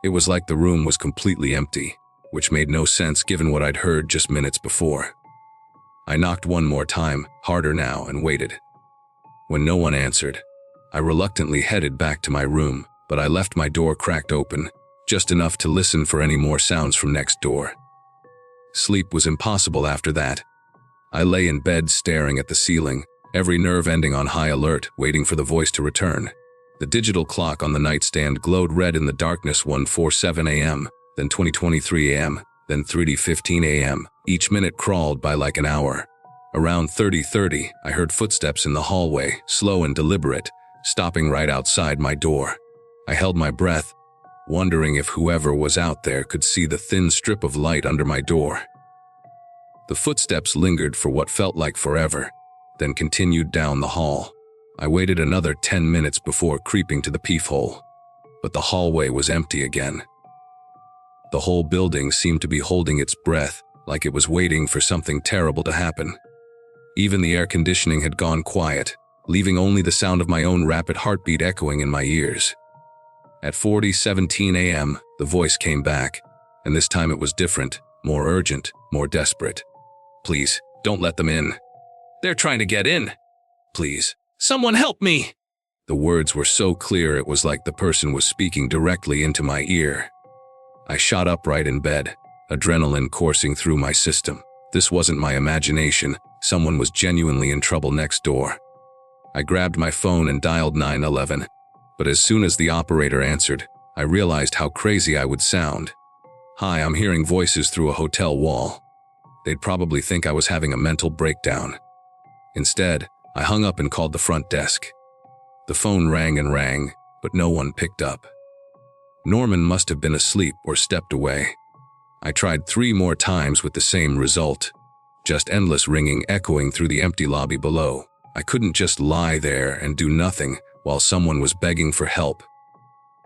It was like the room was completely empty, which made no sense given what I'd heard just minutes before. I knocked one more time, harder now, and waited. When no one answered, I reluctantly headed back to my room, but I left my door cracked open, just enough to listen for any more sounds from next door. Sleep was impossible after that. I lay in bed staring at the ceiling, every nerve ending on high alert, waiting for the voice to return. The digital clock on the nightstand glowed red in the darkness, 1:47 a.m., then 20:23 a.m., then 3:15 a.m. Each minute crawled by like an hour. Around 30:30, I heard footsteps in the hallway, slow and deliberate, stopping right outside my door. I held my breath, wondering if whoever was out there could see the thin strip of light under my door. The footsteps lingered for what felt like forever, then continued down the hall. I waited another 10 minutes before creeping to the peephole, but the hallway was empty again. The whole building seemed to be holding its breath, like it was waiting for something terrible to happen. Even the air conditioning had gone quiet, leaving only the sound of my own rapid heartbeat echoing in my ears. At 4:17 a.m., the voice came back, and this time it was different, more urgent, more desperate. "Please, don't let them in. They're trying to get in. Please, someone help me." The words were so clear it was like the person was speaking directly into my ear. I shot upright in bed, adrenaline coursing through my system. This wasn't my imagination. Someone was genuinely in trouble next door. I grabbed my phone and dialed 911, but as soon as the operator answered, I realized how crazy I would sound. "Hi, I'm hearing voices through a hotel wall." They'd probably think I was having a mental breakdown. Instead, I hung up and called the front desk. The phone rang and rang, but no one picked up. Norman must have been asleep or stepped away. I tried 3 more times with the same result, just endless ringing echoing through the empty lobby below. I couldn't just lie there and do nothing while someone was begging for help.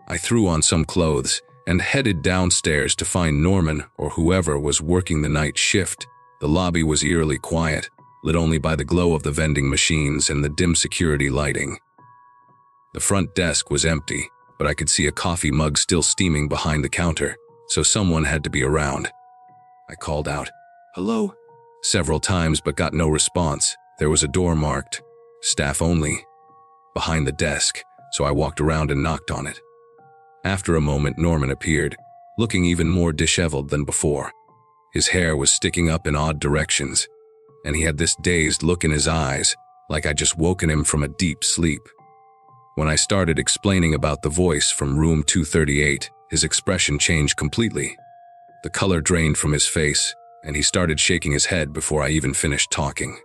I threw on some clothes and headed downstairs to find Norman or whoever was working the night shift. The lobby was eerily quiet, lit only by the glow of the vending machines and the dim security lighting. The front desk was empty, but I could see a coffee mug still steaming behind the counter, so someone had to be around. I called out, "Hello?" several times but got no response. There was a door marked, "Staff only," behind the desk, so I walked around and knocked on it. After a moment, Norman appeared, looking even more disheveled than before. His hair was sticking up in odd directions, and he had this dazed look in his eyes, like I'd just woken him from a deep sleep. When I started explaining about the voice from room 238, his expression changed completely. The color drained from his face, and he started shaking his head before I even finished talking.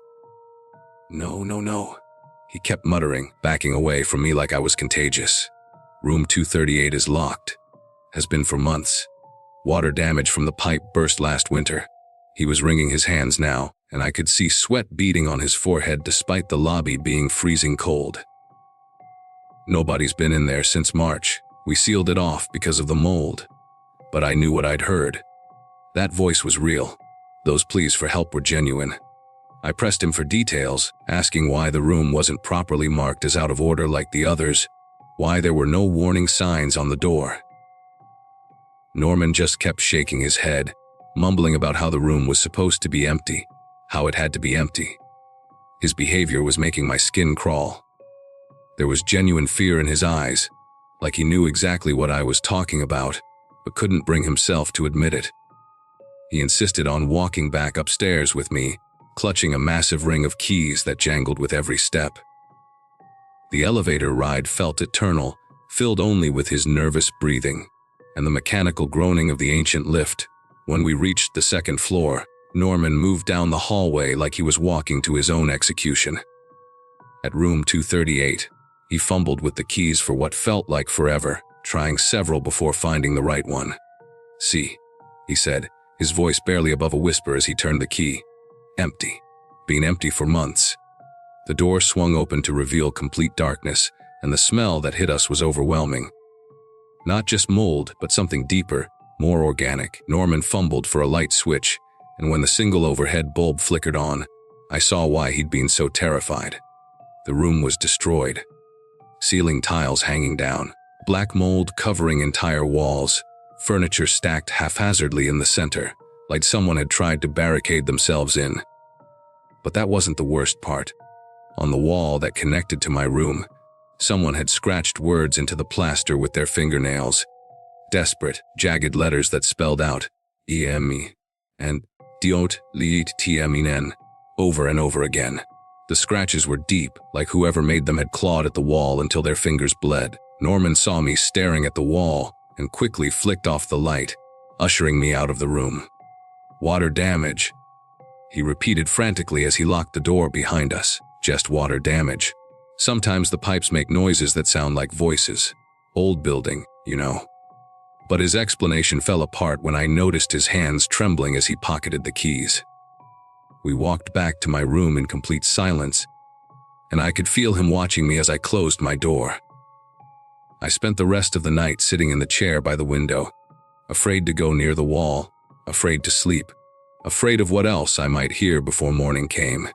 "No, no, no," he kept muttering, backing away from me like I was contagious. "Room 238 is locked. Has been for months. Water damage from the pipe burst last winter." He was wringing his hands now, and I could see sweat beading on his forehead despite the lobby being freezing cold. "Nobody's been in there since March. We sealed it off because of the mold." But I knew what I'd heard. That voice was real. Those pleas for help were genuine. I pressed him for details, asking why the room wasn't properly marked as out of order like the others, why there were no warning signs on the door. Norman just kept shaking his head, mumbling about how the room was supposed to be empty, how it had to be empty. His behavior was making my skin crawl. There was genuine fear in his eyes, like he knew exactly what I was talking about, but couldn't bring himself to admit it. He insisted on walking back upstairs with me, clutching a massive ring of keys that jangled with every step. The elevator ride felt eternal, filled only with his nervous breathing and the mechanical groaning of the ancient lift. When we reached the second floor, Norman moved down the hallway like he was walking to his own execution. At room 238, he fumbled with the keys for what felt like forever, trying several before finding the right one. "See," he said, his voice barely above a whisper as he turned the key. "Empty. Been empty for months." The door swung open to reveal complete darkness, and the smell that hit us was overwhelming. Not just mold, but something deeper, more organic. Norman fumbled for a light switch, and when the single overhead bulb flickered on, I saw why he'd been so terrified. The room was destroyed. Ceiling tiles hanging down, black mold covering entire walls, furniture stacked haphazardly in the center, like someone had tried to barricade themselves in. But that wasn't the worst part. On the wall that connected to my room, someone had scratched words into the plaster with their fingernails. Desperate, jagged letters that spelled out "EME" and "Diot liit TMEN" over and over again. The scratches were deep, like whoever made them had clawed at the wall until their fingers bled. Norman saw me staring at the wall and quickly flicked off the light, ushering me out of the room. "Water damage," he repeated frantically as he locked the door behind us. "Just water damage. Sometimes the pipes make noises that sound like voices. Old building, you know." But his explanation fell apart when I noticed his hands trembling as he pocketed the keys. We walked back to my room in complete silence, and I could feel him watching me as I closed my door. I spent the rest of the night sitting in the chair by the window, afraid to go near the wall, afraid to sleep, afraid of what else I might hear before morning came.